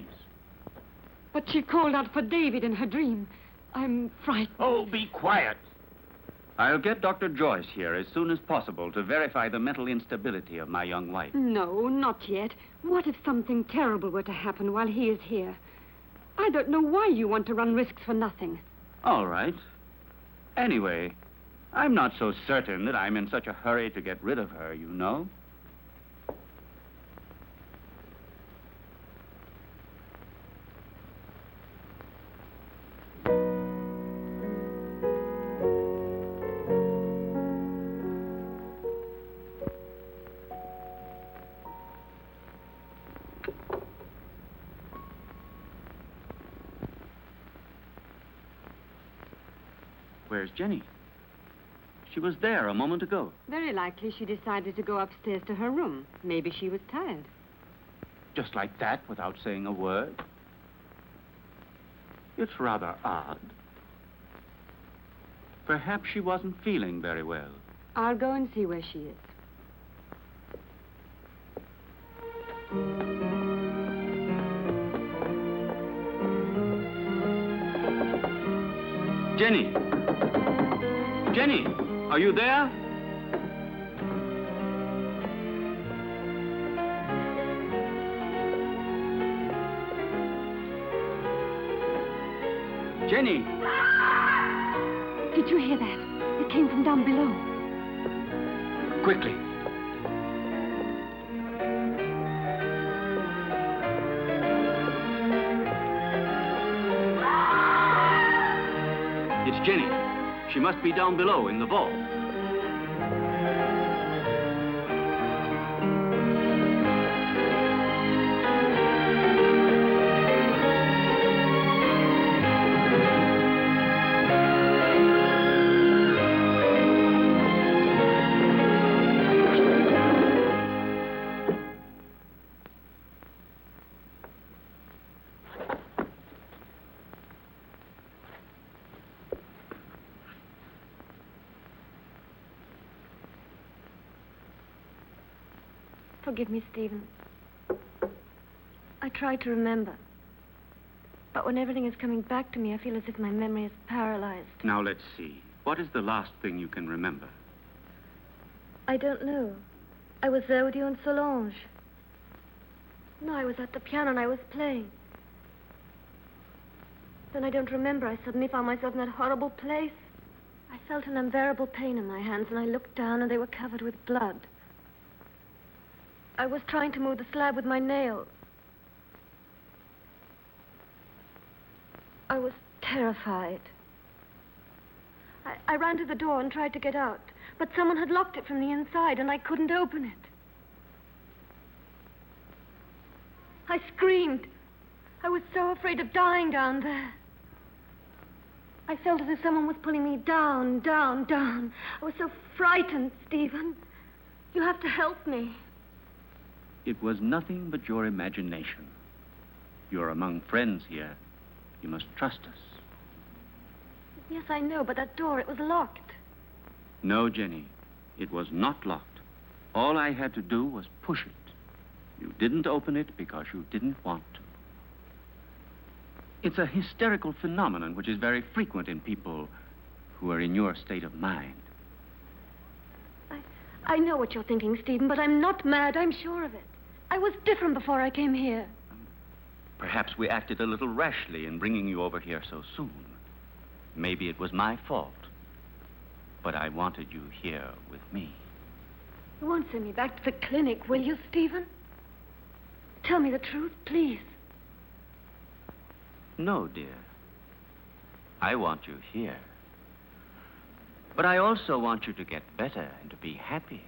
But she called out for David in her dream. I'm frightened. Oh, be quiet. I'll get Dr. Joyce here as soon as possible to verify the mental instability of my young wife. No, not yet. What if something terrible were to happen while he is here? I don't know why you want to run risks for nothing. All right. Anyway, I'm not so certain that I'm in such a hurry to get rid of her, you know. Where's Jenny? She was there a moment ago. Very likely she decided to go upstairs to her room. Maybe she was tired. Just like that, without saying a word? It's rather odd. Perhaps she wasn't feeling very well. I'll go and see where she is. Jenny! Jenny, are you there? Jenny! Did you hear that? It came from down below. Quickly. It's Jenny. She must be down below in the vault. Forgive me, Stephen. I tried to remember. But when everything is coming back to me, I feel as if my memory is paralyzed. Now, let's see. What is the last thing you can remember? I don't know. I was there with you and Solange. No, I was at the piano and I was playing. Then I don't remember. I suddenly found myself in that horrible place. I felt an unbearable pain in my hands, and I looked down, and they were covered with blood. I was trying to move the slab with my nails. I was terrified. I ran to the door and tried to get out, but someone had locked it from the inside, and I couldn't open it. I screamed. I was so afraid of dying down there. I felt as if someone was pulling me down, down, down. I was so frightened, Stephen. You have to help me. It was nothing but your imagination. You're among friends here. You must trust us. Yes, I know, but that door, it was locked. No, Jenny. It was not locked. All I had to do was push it. You didn't open it because you didn't want to. It's a hysterical phenomenon which is very frequent in people who are in your state of mind. I know what you're thinking, Stephen, but I'm not mad. I'm sure of it. I was different before I came here. Perhaps we acted a little rashly in bringing you over here so soon. Maybe it was my fault. But I wanted you here with me. You won't send me back to the clinic, will you, Stephen? Tell me the truth, please. No, dear. I want you here. But I also want you to get better and to be happy.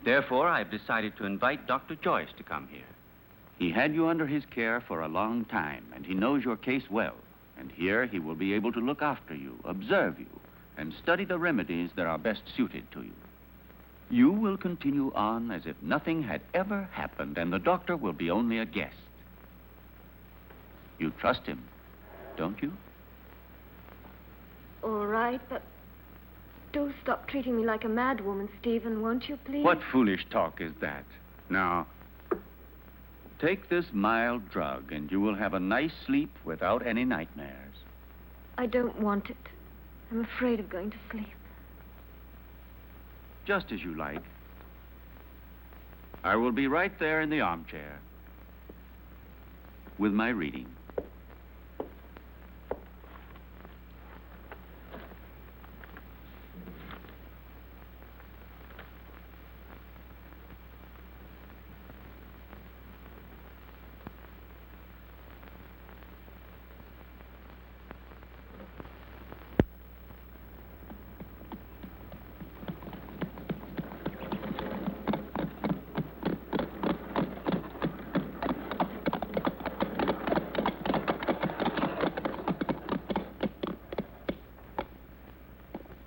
Therefore, I've decided to invite Dr. Joyce to come here. He had you under his care for a long time, and he knows your case well. And here he will be able to look after you, observe you, and study the remedies that are best suited to you. You will continue on as if nothing had ever happened, and the doctor will be only a guest. You trust him, don't you? All right, but do stop treating me like a mad woman, Stephen, won't you, please? What foolish talk is that? Now, take this mild drug, and you will have a nice sleep without any nightmares. I don't want it. I'm afraid of going to sleep. Just as you like. I will be right there in the armchair with my reading.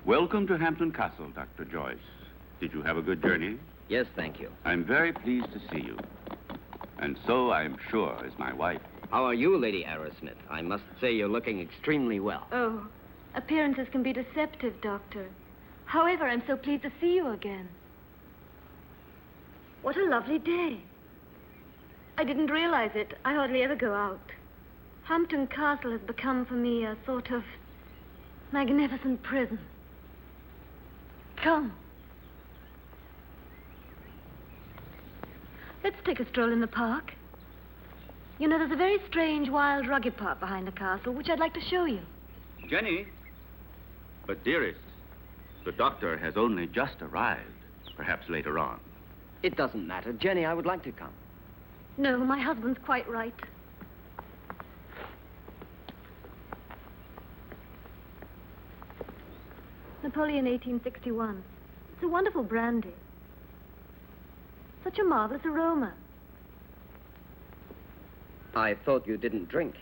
Welcome to Hampton Castle, Dr. Joyce. Did you have a good journey? Yes, thank you. I'm very pleased to see you. And so, I'm sure, is my wife. How are you, Lady Arrowsmith? I must say you're looking extremely well. Oh, appearances can be deceptive, Doctor. However, I'm so pleased to see you again. What a lovely day. I didn't realize it. I hardly ever go out. Hampton Castle has become for me a sort of magnificent prison. Come. Let's take a stroll in the park. You know, there's a very strange, wild, rugged part behind the castle, which I'd like to show you. Jenny. But, dearest, the doctor has only just arrived. Perhaps later on. It doesn't matter. Jenny, I would like to come. No, my husband's quite right. Napoleon 1861. It's a wonderful brandy. Such a marvelous aroma. I thought you didn't drink.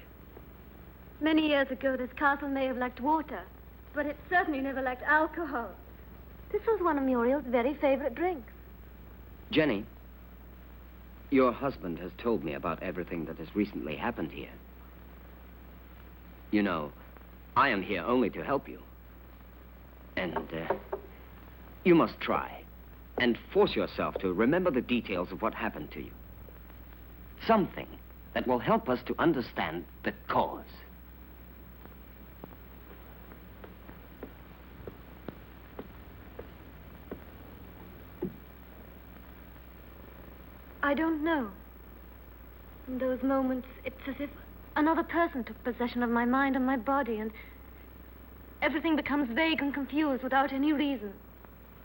Many years ago, this castle may have lacked water, but it certainly never lacked alcohol. This was one of Muriel's very favorite drinks. Jenny, your husband has told me about everything that has recently happened here. You know, I am here only to help you. And, you must try and force yourself to remember the details of what happened to you. Something, that will help us to understand the cause. I don't know. In those moments, it's as if another person took possession of my mind and my body, and everything becomes vague and confused without any reason.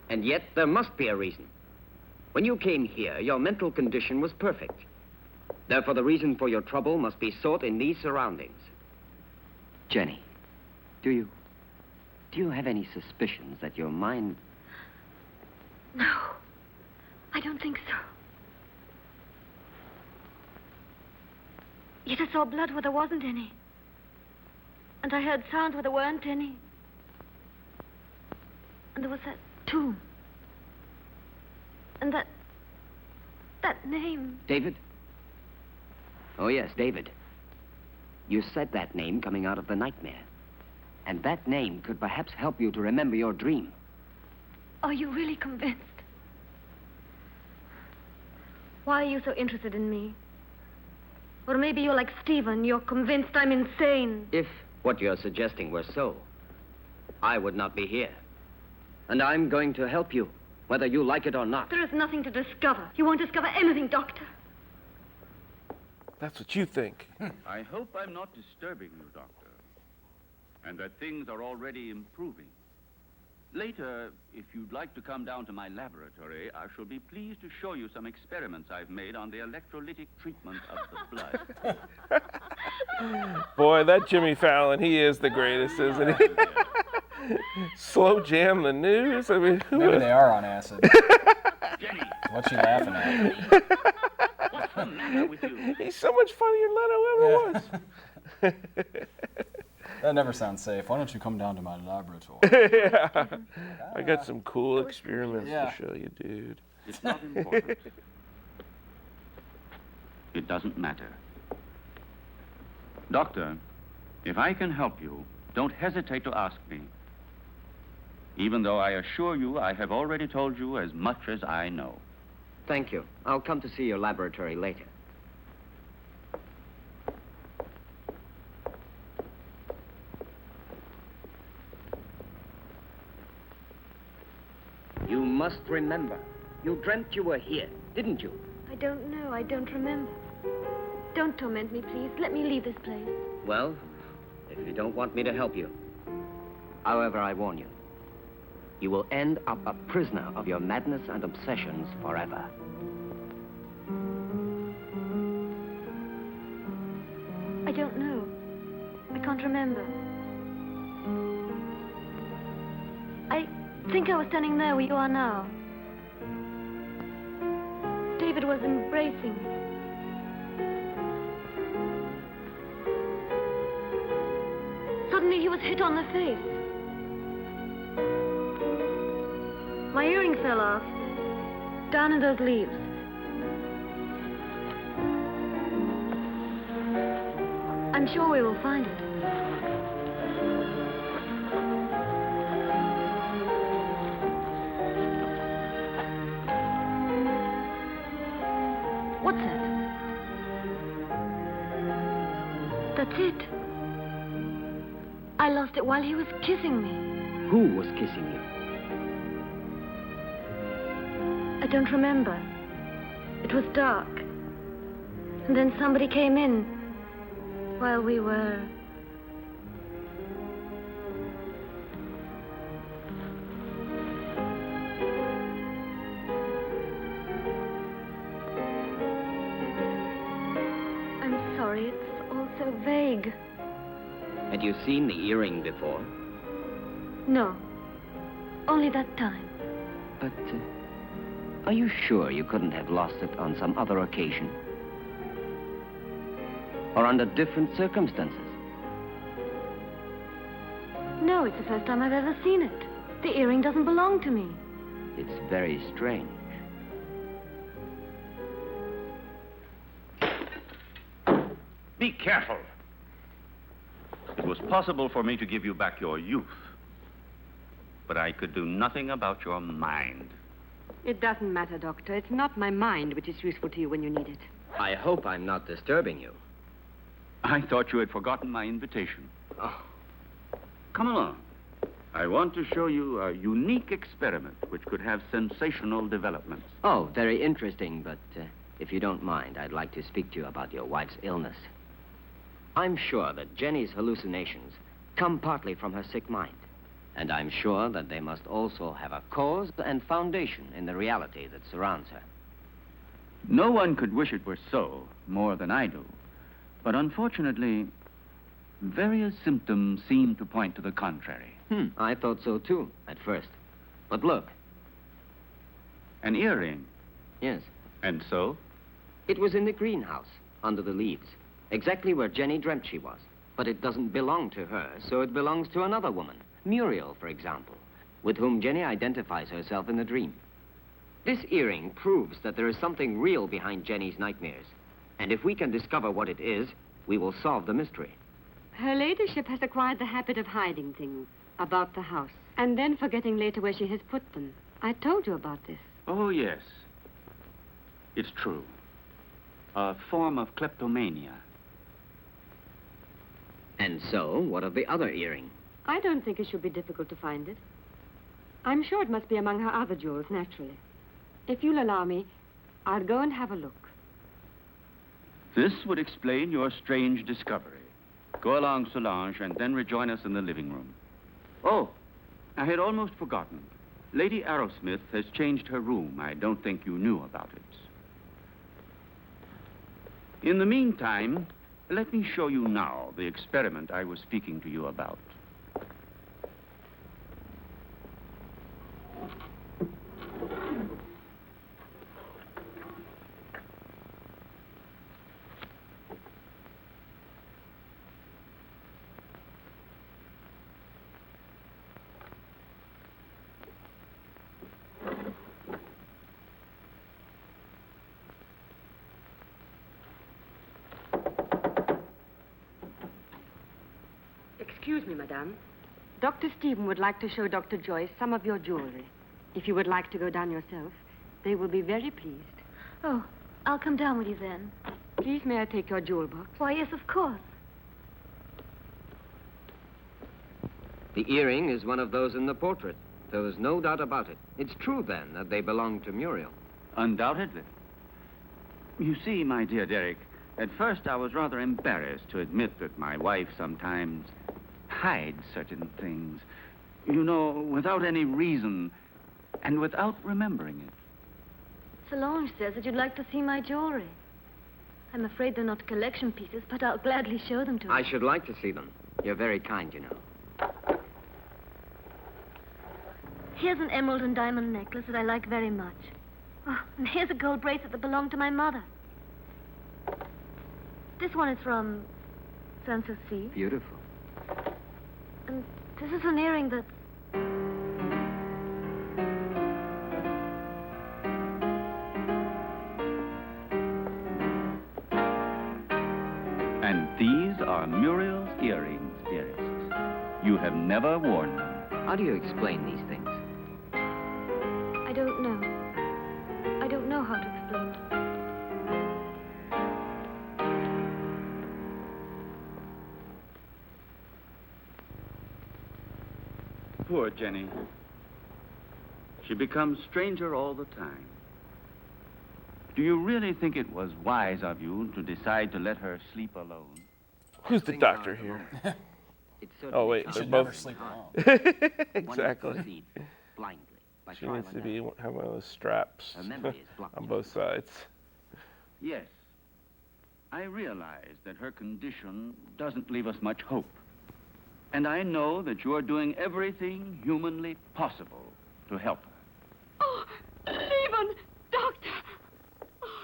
And yet, there must be a reason. When you came here, your mental condition was perfect. Therefore, the reason for your trouble must be sought in these surroundings. Jenny, do you have any suspicions that your mind... No, I don't think so. Yet I saw blood where there wasn't any. And I heard sounds where there weren't any. And there was that tomb. And that name. David? Oh, yes, David. You said that name coming out of the nightmare. And that name could perhaps help you to remember your dream. Are you really convinced? Why are you so interested in me? Or maybe you're like Stephen, you're convinced I'm insane. If what you're suggesting were so, I would not be here. And I'm going to help you, whether you like it or not. There is nothing to discover. You won't discover anything, Doctor. That's what you think. I hope I'm not disturbing you, Doctor, and that things are already improving. Later, if you'd like to come down to my laboratory, I shall be pleased to show you some experiments I've made on the electrolytic treatment of the blood. Boy, that Jimmy Fallon, he is the greatest, isn't he? Slow jam the news. I mean, maybe they are on acid. Jenny! What's she laughing at? What's the matter with you? He's so much funnier than Leno ever was. That never sounds safe. Why don't you come down to my laboratory? Yeah. I got some cool experiments to show you, dude. It's not important. It doesn't matter. Doctor, if I can help you, don't hesitate to ask me. Even though I assure you I have already told you as much as I know. Thank you. I'll come to see your laboratory later. You must remember. You dreamt you were here, didn't you? I don't know. I don't remember. Don't torment me, please. Let me leave this place. Well, if you don't want me to help you. However, I warn you. You will end up a prisoner of your madness and obsessions forever. I don't know. I can't remember. I think I was standing there where you are now. David was embracing me. Suddenly he was hit on the face. My earring fell off, down in those leaves. I'm sure we will find it. What's that? That's it. I lost it while he was kissing me. Who was kissing you? I don't remember. It was dark. And then somebody came in while we were... I'm sorry, it's all so vague. Had you seen the earring before? No, only that time. But, are you sure you couldn't have lost it on some other occasion? Or under different circumstances? No, it's the first time I've ever seen it. The earring doesn't belong to me. It's very strange. Be careful. It was possible for me to give you back your youth, but I could do nothing about your mind. It doesn't matter, Doctor. It's not my mind which is useful to you when you need it. I hope I'm not disturbing you. I thought you had forgotten my invitation. Oh. Come along. I want to show you a unique experiment which could have sensational developments. Oh, very interesting, but if you don't mind, I'd like to speak to you about your wife's illness. I'm sure that Jenny's hallucinations come partly from her sick mind. And I'm sure that they must also have a cause and foundation in the reality that surrounds her. No one could wish it were so more than I do. But unfortunately, various symptoms seem to point to the contrary. I thought so too, at first. But look. An earring? Yes. And so? It was in the greenhouse, under the leaves, exactly where Jenny dreamt she was. But it doesn't belong to her, so it belongs to another woman, Muriel, for example, with whom Jenny identifies herself in the dream. This earring proves that there is something real behind Jenny's nightmares. And if we can discover what it is, we will solve the mystery. Her ladyship has acquired the habit of hiding things about the house, and then forgetting later where she has put them. I told you about this. Oh, yes. It's true. A form of kleptomania. And so, what of the other earring? I don't think it should be difficult to find it. I'm sure it must be among her other jewels, naturally. If you'll allow me, I'll go and have a look. This would explain your strange discovery. Go along, Solange, and then rejoin us in the living room. Oh, I had almost forgotten. Lady Arrowsmith has changed her room. I don't think you knew about it. In the meantime, let me show you now the experiment I was speaking to you about. Excuse me, madame. Dr. Stephen would like to show Dr. Joyce some of your jewelry. If you would like to go down yourself, they will be very pleased. Oh, I'll come down with you then. Please, may I take your jewel box? Why, yes, of course. The earring is one of those in the portrait. There was no doubt about it. It's true, then, that they belong to Muriel. Undoubtedly. You see, my dear Derek, at first I was rather embarrassed to admit that my wife sometimes hides certain things. You know, without any reason and without remembering it. Solange says that you'd like to see my jewelry. I'm afraid they're not collection pieces, but I'll gladly show them to you. I should like to see them. You're very kind, you know. Here's an emerald and diamond necklace that I like very much. Oh, and here's a gold bracelet that belonged to my mother. This one is from Sanssouci. Beautiful. And this is an earring that... And these are Muriel's earrings, dearest. You have never worn them. How do you explain these things? I don't know. I don't know how to explain it. Poor Jenny. She becomes stranger all the time. Do you really think it was wise of you to decide to let her sleep alone? Who's the doctor here? Oh, wait, they're both... sleep alone. Exactly. Blindly, by She trial needs to and be error. have one of those straps Her memory is blocked. on both sides. Yes. I realize that her condition doesn't leave us much hope. And I know that you're doing everything humanly possible to help her. Oh, Stephen! Doctor!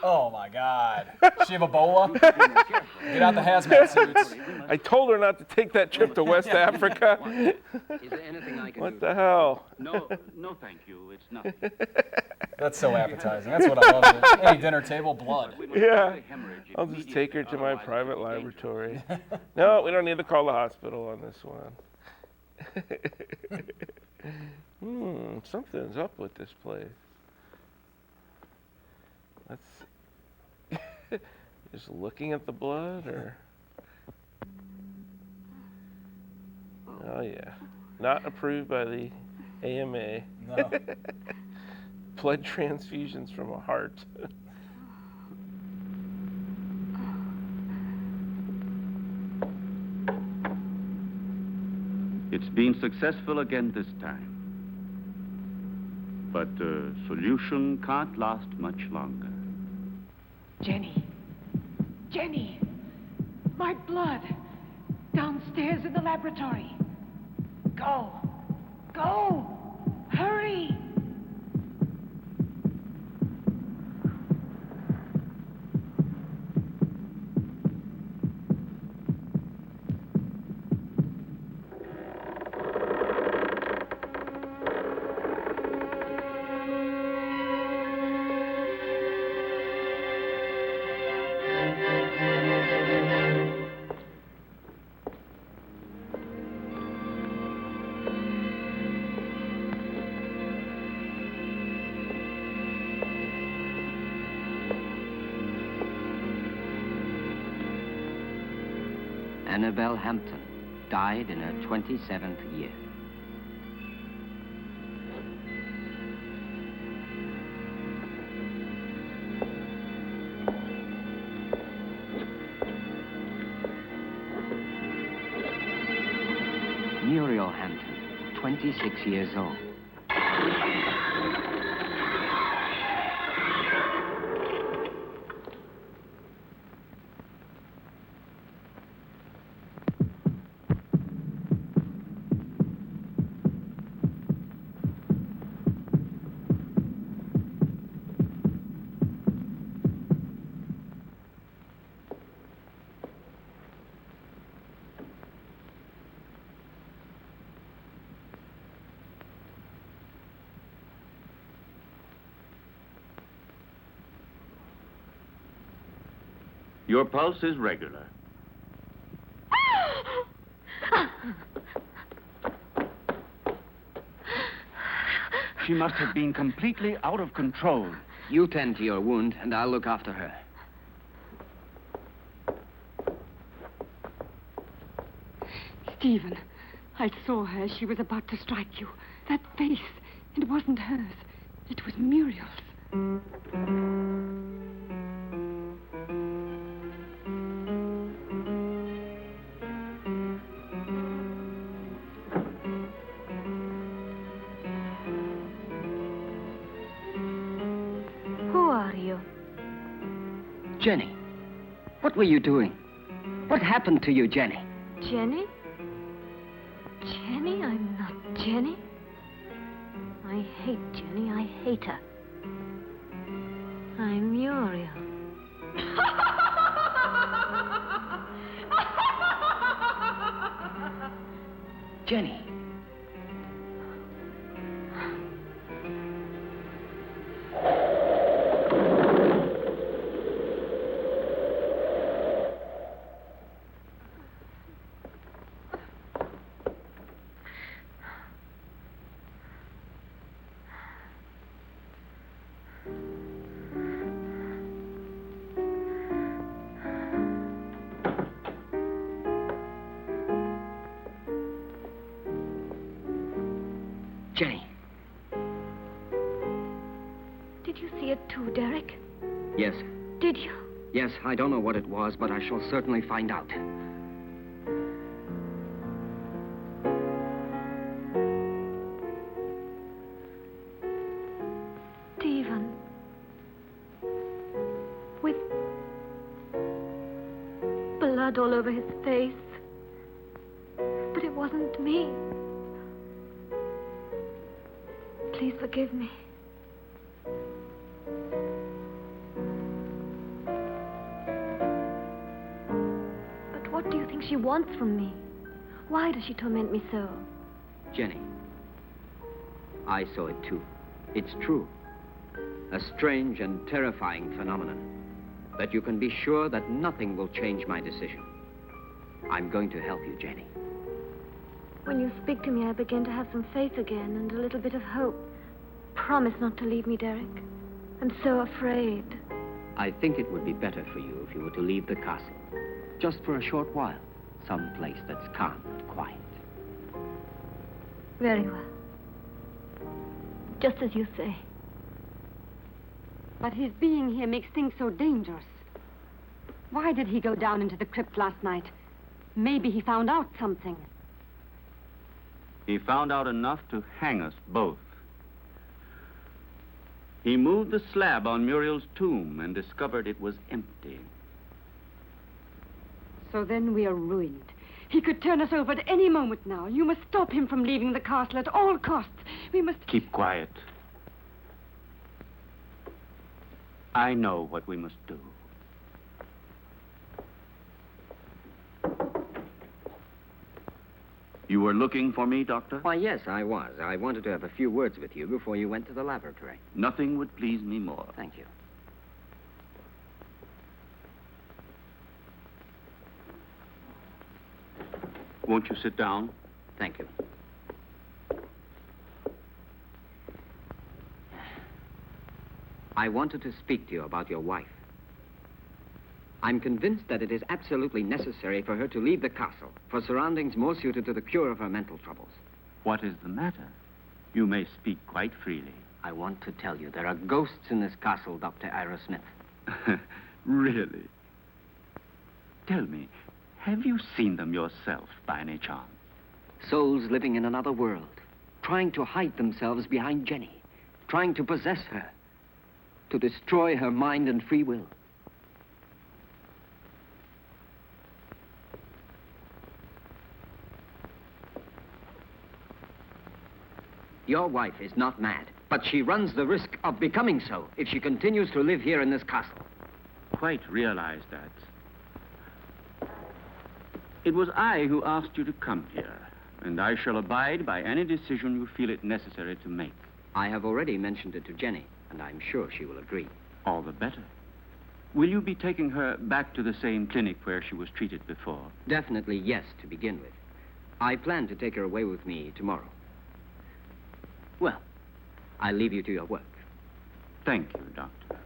Oh, my God. She have Ebola? Get out the hazmat suits. I told her not to take that trip to West Africa. Is there anything I can do? What the hell? No, thank you. It's nothing. That's so appetizing. That's what I love. Any dinner table, blood. Yeah. I'll just take her to my private laboratory. No, we don't need to call the hospital on this one. Something's up with this place. Just looking at the blood, or? Oh yeah, not approved by the AMA. No. Blood transfusions from a heart. It's been successful again this time. But the solution can't last much longer. Jenny. Jenny. My blood. Downstairs in the laboratory. Go. Go. Hurry. Annabelle Hampton died in her 27th year. Muriel Hampton, 26 years old. Your pulse is regular. She must have been completely out of control. You tend to your wound, and I'll look after her. Stephen, I saw her. She was about to strike you. That face, it wasn't hers. It was Muriel's. Who are you? Jenny, what were you doing? What happened to you, Jenny? Jenny? Jenny? I'm not Jenny. I hate Jenny. I hate her. I'm Muriel. Jenny. Jenny. Did you see it too, Derek? Yes. Did you? Yes, I don't know what it was, but I shall certainly find out. Stephen. With blood all over his face. But it wasn't me. Please forgive me. But what do you think she wants from me? Why does she torment me so? Jenny, I saw it too. It's true. A strange and terrifying phenomenon. But you can be sure that nothing will change my decision. I'm going to help you, Jenny. When you speak to me, I begin to have some faith again and a little bit of hope. Promise not to leave me, Derek. I'm so afraid. I think it would be better for you if you were to leave the castle. Just for a short while. Some place that's calm and quiet. Very well. Just as you say. But his being here makes things so dangerous. Why did he go down into the crypt last night? Maybe he found out something. He found out enough to hang us both. He moved the slab on Muriel's tomb and discovered it was empty. So then we are ruined. He could turn us over at any moment now. You must stop him from leaving the castle at all costs. We must... Keep quiet. I know what we must do. You were looking for me, Doctor? Why, yes, I was. I wanted to have a few words with you before you went to the laboratory. Nothing would please me more. Thank you. Won't you sit down? Thank you. I wanted to speak to you about your wife. I'm convinced that it is absolutely necessary for her to leave the castle for surroundings more suited to the cure of her mental troubles. What is the matter? You may speak quite freely. I want to tell you there are ghosts in this castle, Dr. Ira Smith. Really? Tell me, have you seen them yourself by any chance? Souls living in another world, trying to hide themselves behind Jenny, trying to possess her, to destroy her mind and free will. Your wife is not mad, but she runs the risk of becoming so if she continues to live here in this castle. Quite realize that. It was I who asked you to come here, and I shall abide by any decision you feel it necessary to make. I have already mentioned it to Jenny, and I'm sure she will agree. All the better. Will you be taking her back to the same clinic where she was treated before? Definitely yes, to begin with. I plan to take her away with me tomorrow. Well, I'll leave you to your work. Thank you, Doctor.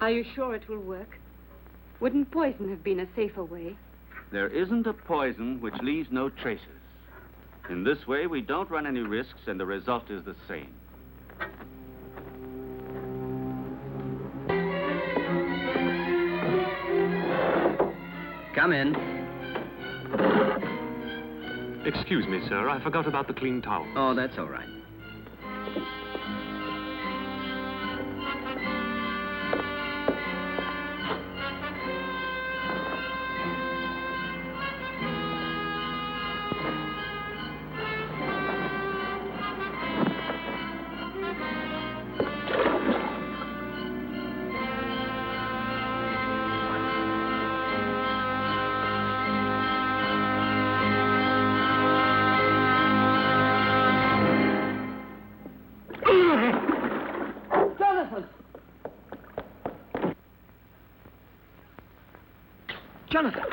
Are you sure it will work? Wouldn't poison have been a safer way? There isn't a poison which leaves no traces. In this way, we don't run any risks, and the result is the same. Come in. Excuse me, sir. I forgot about the clean towel. Oh, that's all right. Jonathan!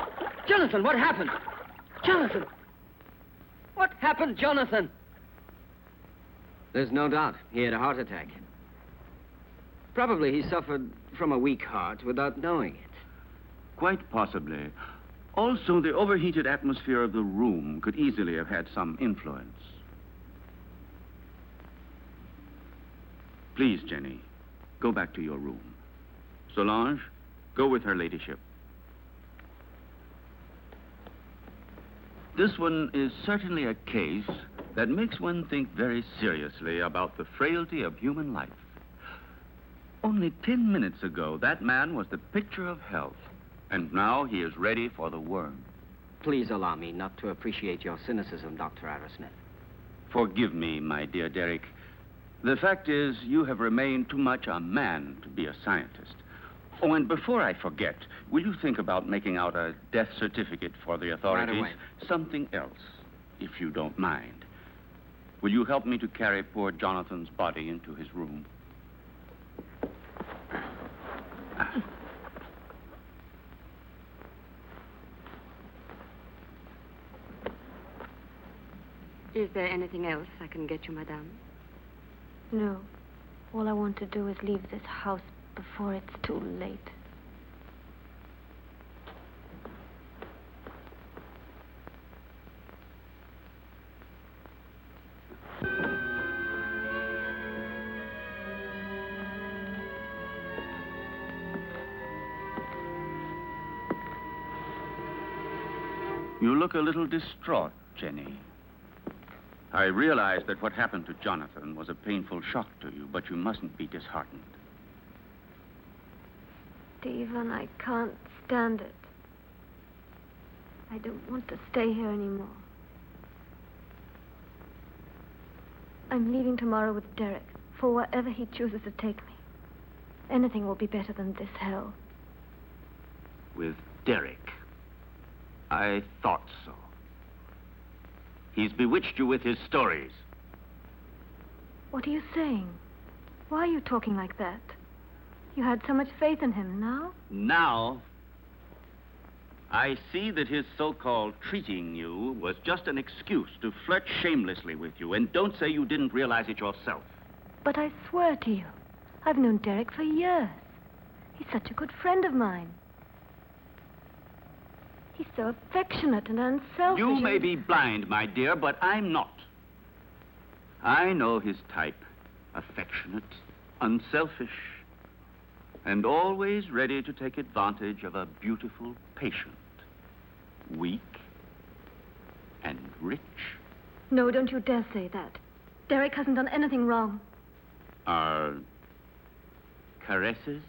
Jonathan, what happened? Jonathan! What happened, Jonathan? There's no doubt he had a heart attack. Probably he suffered from a weak heart without knowing it. Quite possibly. Also, the overheated atmosphere of the room could easily have had some influence. Please, Jenny, go back to your room. Solange, go with her ladyship. This one is certainly a case that makes one think very seriously about the frailty of human life. Only 10 minutes ago, that man was the picture of health, and now he is ready for the worm. Please allow me not to appreciate your cynicism, Dr. Arrowsmith. Forgive me, my dear Derek. The fact is, you have remained too much a man to be a scientist. Oh, and before I forget, will you think about making out a death certificate for the authorities? Right away. Something else, if you don't mind. Will you help me to carry poor Jonathan's body into his room? Is there anything else I can get you, madame? No. All I want to do is leave this house before it's too late. You look a little distraught, Jenny. I realize that what happened to Jonathan was a painful shock to you, but you mustn't be disheartened. Stephen, I can't stand it. I don't want to stay here anymore. I'm leaving tomorrow with Derek for wherever he chooses to take me. Anything will be better than this hell. With Derek? I thought so. He's bewitched you with his stories. What are you saying? Why are you talking like that? You had so much faith in him. Now? Now, I see that his so-called treating you was just an excuse to flirt shamelessly with you, and don't say you didn't realize it yourself. But I swear to you, I've known Derek for years. He's such a good friend of mine. He's so affectionate and unselfish. You may be blind, my dear, but I'm not. I know his type. Affectionate, unselfish, and always ready to take advantage of a beautiful patient. Weak and rich. No, don't you dare say that. Derek hasn't done anything wrong. Are caresses,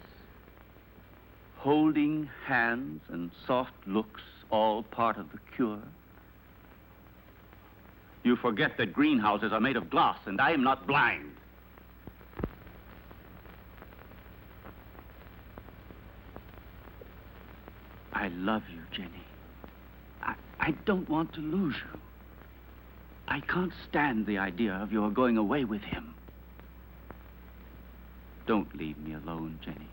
holding hands, and soft looks all part of the cure? You forget that greenhouses are made of glass, and I am not blind. I love you, Jenny. I don't want to lose you. I can't stand the idea of your going away with him. Don't leave me alone, Jenny.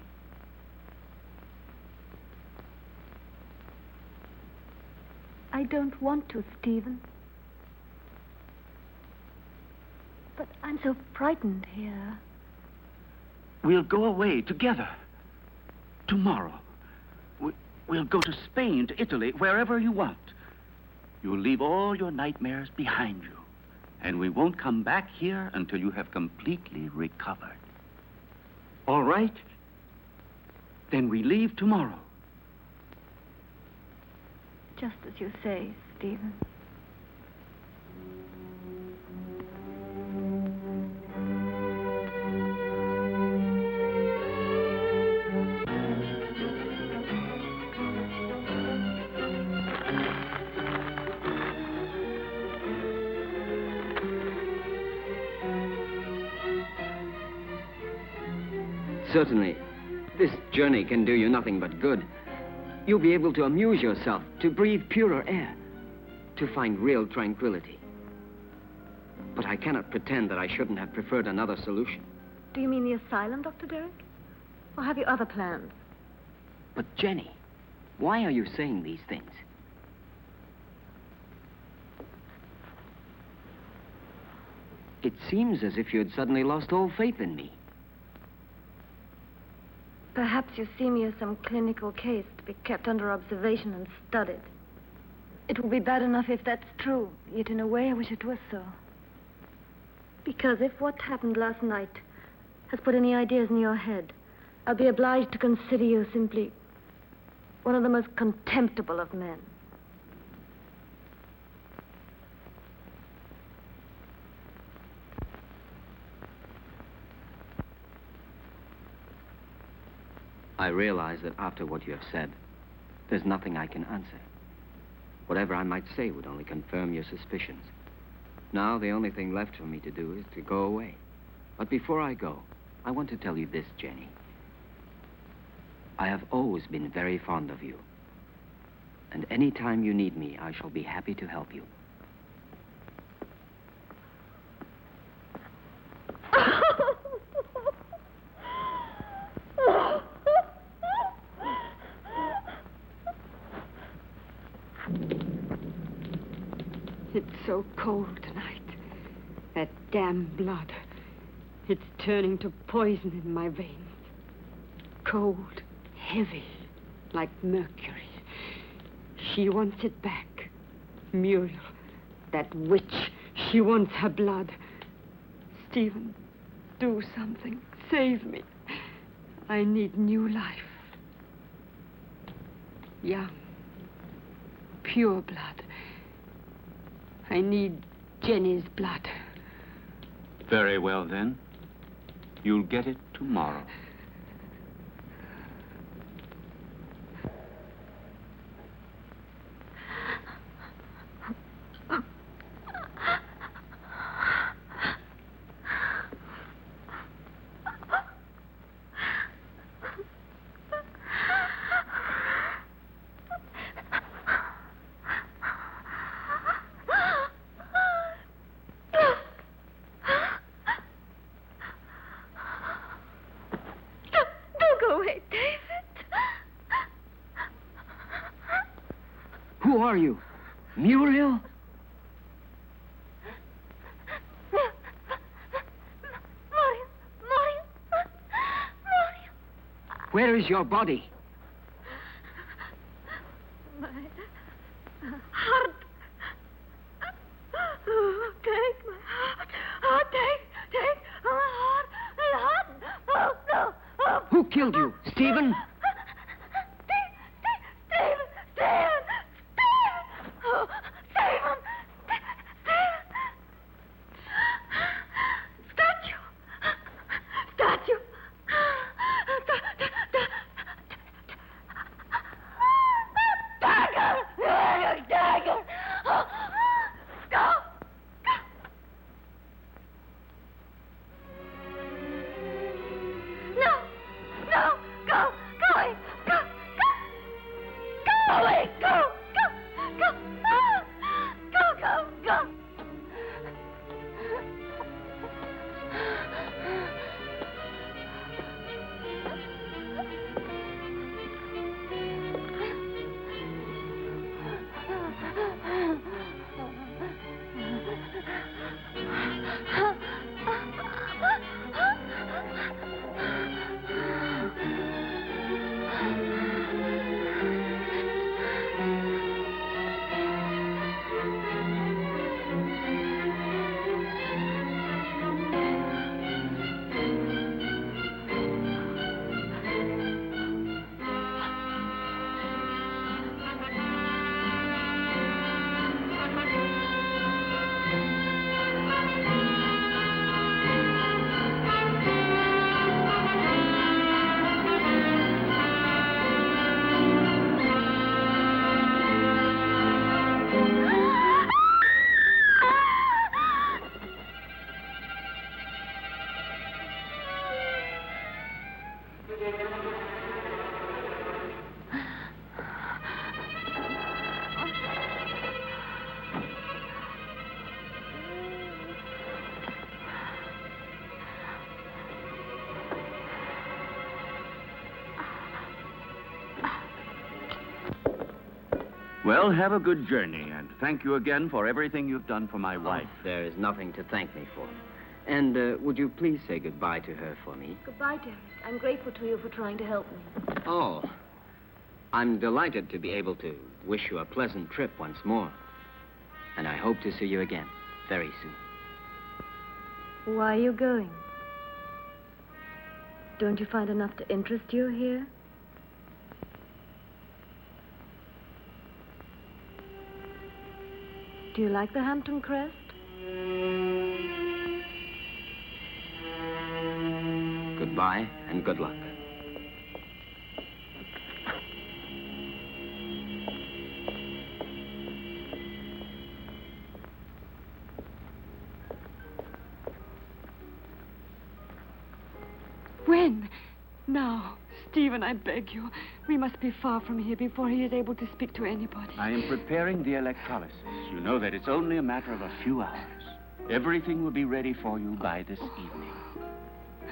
I don't want to, Stephen. But I'm so frightened here. We'll go away together. Tomorrow. We'll go to Spain, to Italy, wherever you want. You'll leave all your nightmares behind you. And we won't come back here until you have completely recovered. All right? Then we leave tomorrow. Just as you say, Stephen. Certainly, this journey can do you nothing but good. You'll be able to amuse yourself, to breathe purer air, to find real tranquility. But I cannot pretend that I shouldn't have preferred another solution. Do you mean the asylum, Dr. Derrick? Or have you other plans? But Jenny, why are you saying these things? It seems as if you had suddenly lost all faith in me. Perhaps you see me as some clinical case to be kept under observation and studied. It would be bad enough if that's true, yet in a way I wish it was so. Because if what happened last night has put any ideas in your head, I'll be obliged to consider you simply one of the most contemptible of men. I realize that after what you have said, there's nothing I can answer. Whatever I might say would only confirm your suspicions. Now, the only thing left for me to do is to go away. But before I go, I want to tell you this, Jenny. I have always been very fond of you. And any time you need me, I shall be happy to help you. It's so cold tonight. That damn blood. It's turning to poison in my veins. Cold, heavy, like mercury. She wants it back. Muriel, that witch, she wants her blood. Stephen, do something. Save me. I need new life. Young, pure blood. I need Jenny's blood. Very well, then. You'll get it tomorrow. Who are you? Muriel? Where is your body? My heart. Oh, take my heart. Oh, take my heart. Oh, no. Oh. Who killed you? Stephen? Go! Well, have a good journey, and thank you again for everything you've done for my wife. There is nothing to thank me for. And would you please say goodbye to her for me? Goodbye, Derek. I'm grateful to you for trying to help me. Oh, I'm delighted to be able to wish you a pleasant trip once more. And I hope to see you again very soon. Why are you going? Don't you find enough to interest you here? Do you like the Hampton crest? Goodbye and good luck. When? Now. Stephen, I beg you. We must be far from here before he is able to speak to anybody. I am preparing the electrolysis. You know that it's only a matter of a few hours. Everything will be ready for you by this evening.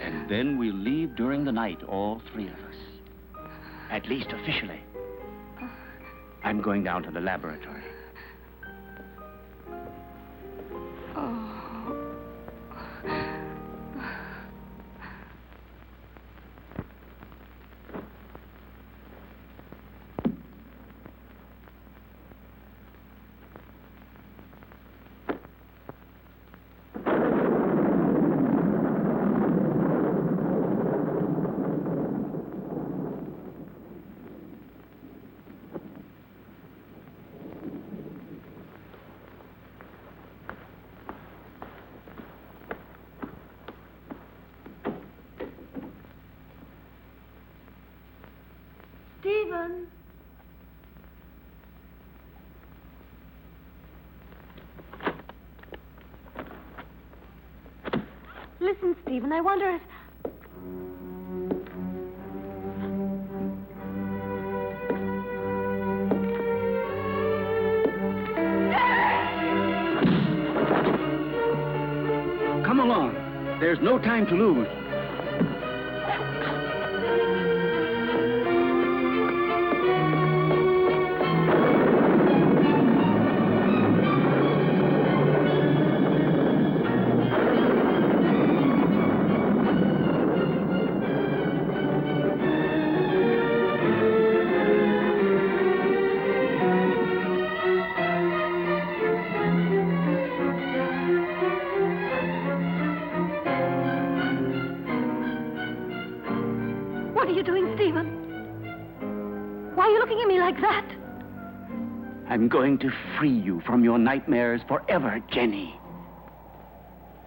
And then we'll leave during the night, all three of us. At least officially. I'm going down to the laboratory. Stephen! Listen, Stephen, I wonder if... Come along. There's no time to lose. What are you doing, Stephen? Why are you looking at me like that? I'm going to free you from your nightmares forever, Jenny.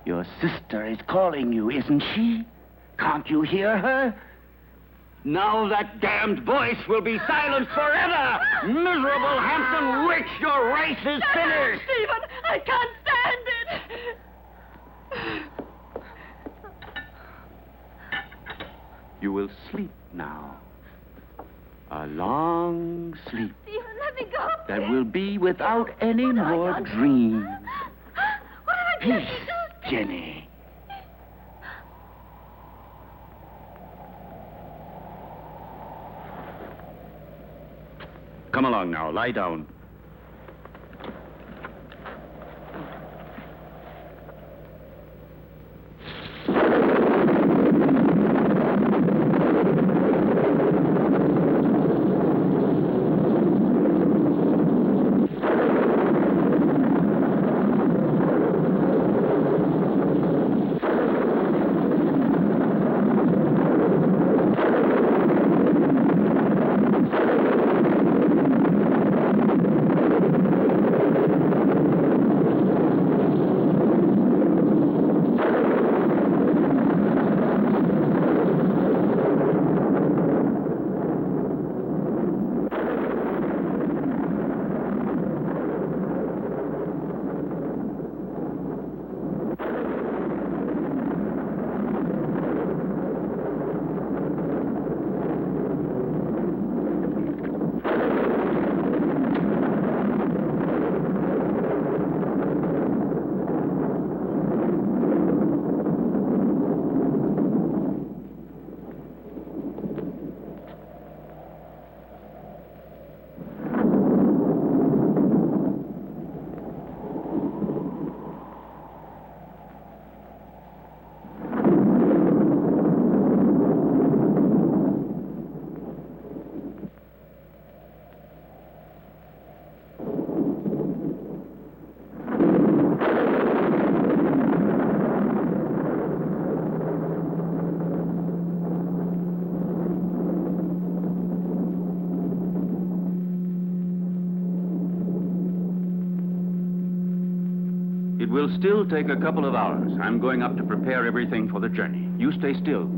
Your sister is calling you, isn't she? Can't you hear her? Now that damned voice will be silenced forever! Miserable Hampton witch, your race is finished! Stephen, I can't stand it! You will sleep now. A long sleep Stephen, let me go. that will be without any more dreams. What have I done? Peace, Jenny. Come along now, lie down. It will still take a couple of hours. I'm going up to prepare everything for the journey. You stay still.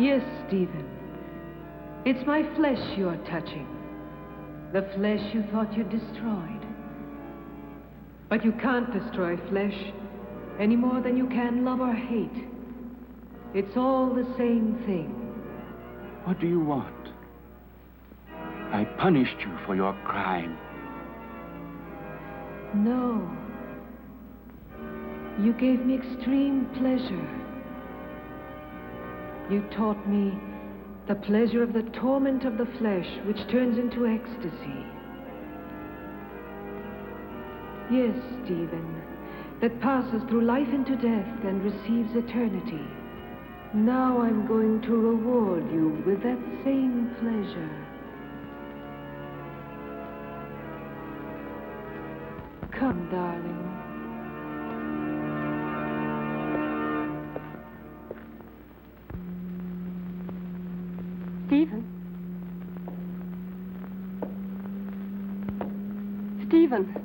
Yes, Stephen. It's my flesh you're touching. The flesh you thought you destroyed. But you can't destroy flesh any more than you can love or hate. It's all the same thing. What do you want? I punished you for your crime. No. You gave me extreme pleasure. You taught me the pleasure of the torment of the flesh, which turns into ecstasy. Yes, Stephen, that passes through life into death and receives eternity. Now I'm going to reward you with that same pleasure. Come, darling. Stephen? Stephen?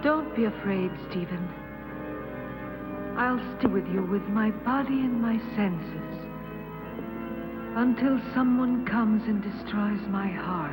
Don't be afraid, Stephen. I'll stay with you with my body and my senses until someone comes and destroys my heart.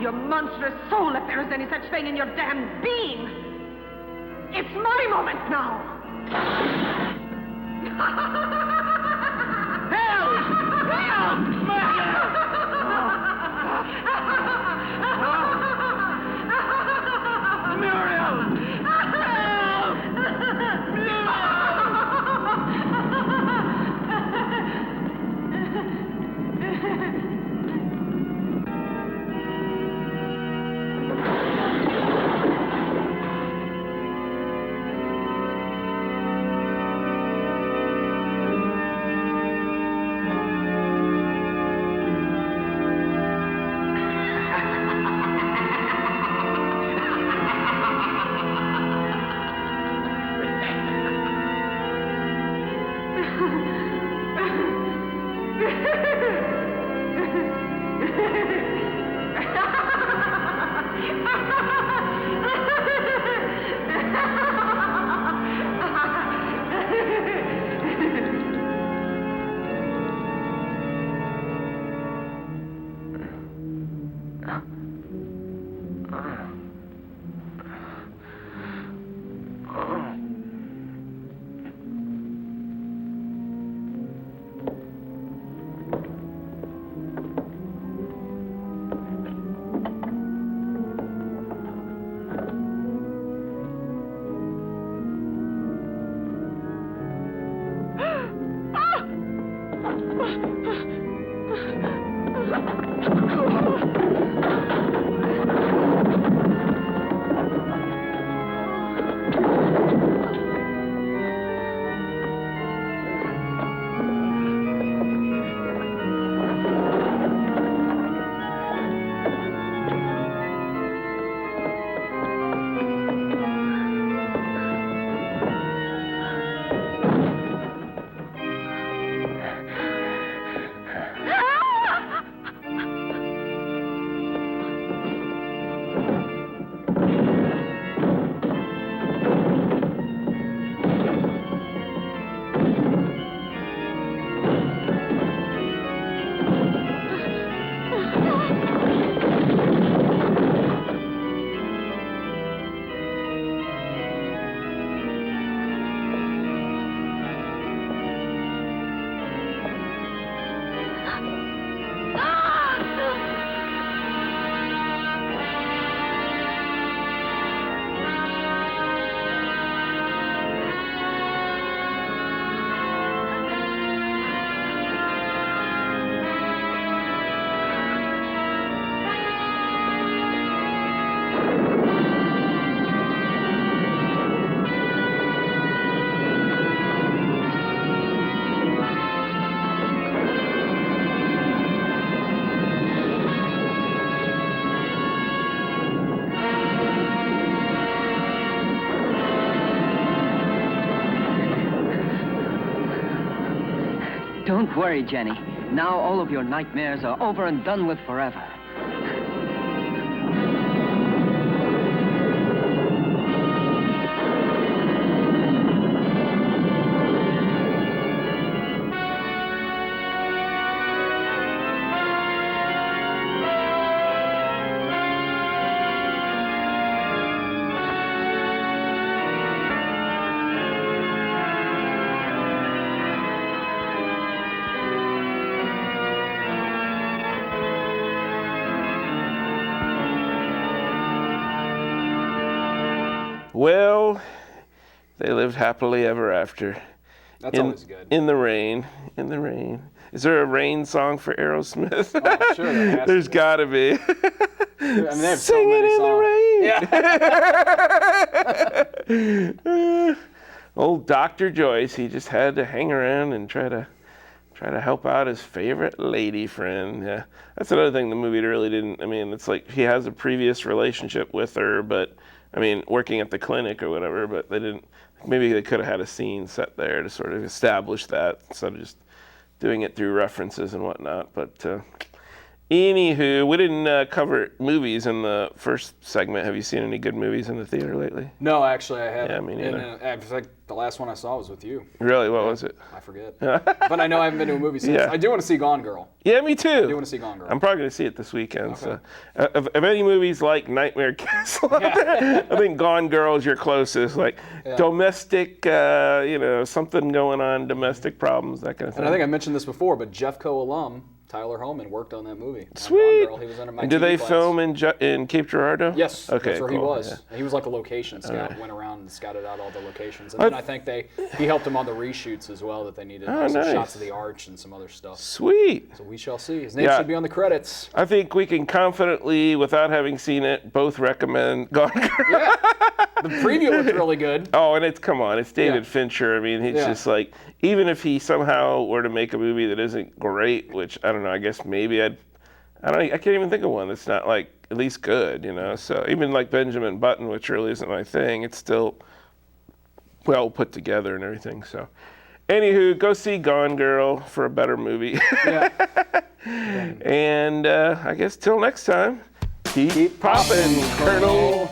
Your monstrous soul, if there is any such thing in your damned being. It's my moment now. Help! Don't worry, Jenny. Now all of your nightmares are over and done with forever. Well, they lived happily ever after. That's always good. In the rain. In the rain. Is there a rain song for Aerosmith? Oh, sure there has There's to be. gotta be. I mean, they have so Singing many in songs. the rain. Old Dr. Joyce, he just had to hang around and try to help out his favorite lady friend. Yeah, that's another thing the movie really didn't. I mean, it's like he has a previous relationship with her, but I mean, working at the clinic or whatever. But they didn't. Maybe they could have had a scene set there to sort of establish that instead of just doing it through references and whatnot. But anywho, we didn't cover movies in the first segment. Have you seen any good movies in the theater lately? No, actually, I haven't. Yeah, me neither. In fact, the last one I saw was with you. Really? What was it? I forget. But I know I haven't been to a movie since. Yeah. I do want to see Gone Girl. Yeah, me too. I do want to see Gone Girl. I'm probably going to see it this weekend. Okay. So, of any movies like Nightmare Castle, I think Gone Girl is your closest. Like domestic, something going on, domestic problems, that kind of thing. And I think I mentioned this before, but Jeffco alum Tyler Holman worked on that movie. Sweet. Girl. He was under my and did they class. film in Cape Girardeau? Yes. Okay, that's where cool. he was. Yeah. He was like a location scout. Went around and scouted out all the locations. And then I think he helped him on the reshoots as well that they needed. Some nice. shots of the arch and some other stuff. Sweet. So we shall see. His name should be on the credits. I think we can confidently, without having seen it, both recommend Gone Girl. Yeah. The preview looked really good. Oh, and it's David Fincher. I mean, he's just like, even if he somehow were to make a movie that isn't great, which I don't know, I guess maybe I can't even think of one that's not like at least good, So even like Benjamin Button, which really isn't my thing, it's still well put together and everything. So, anywho, go see Gone Girl for a better movie. Yeah. And I guess till next time, keep popping, Colonel.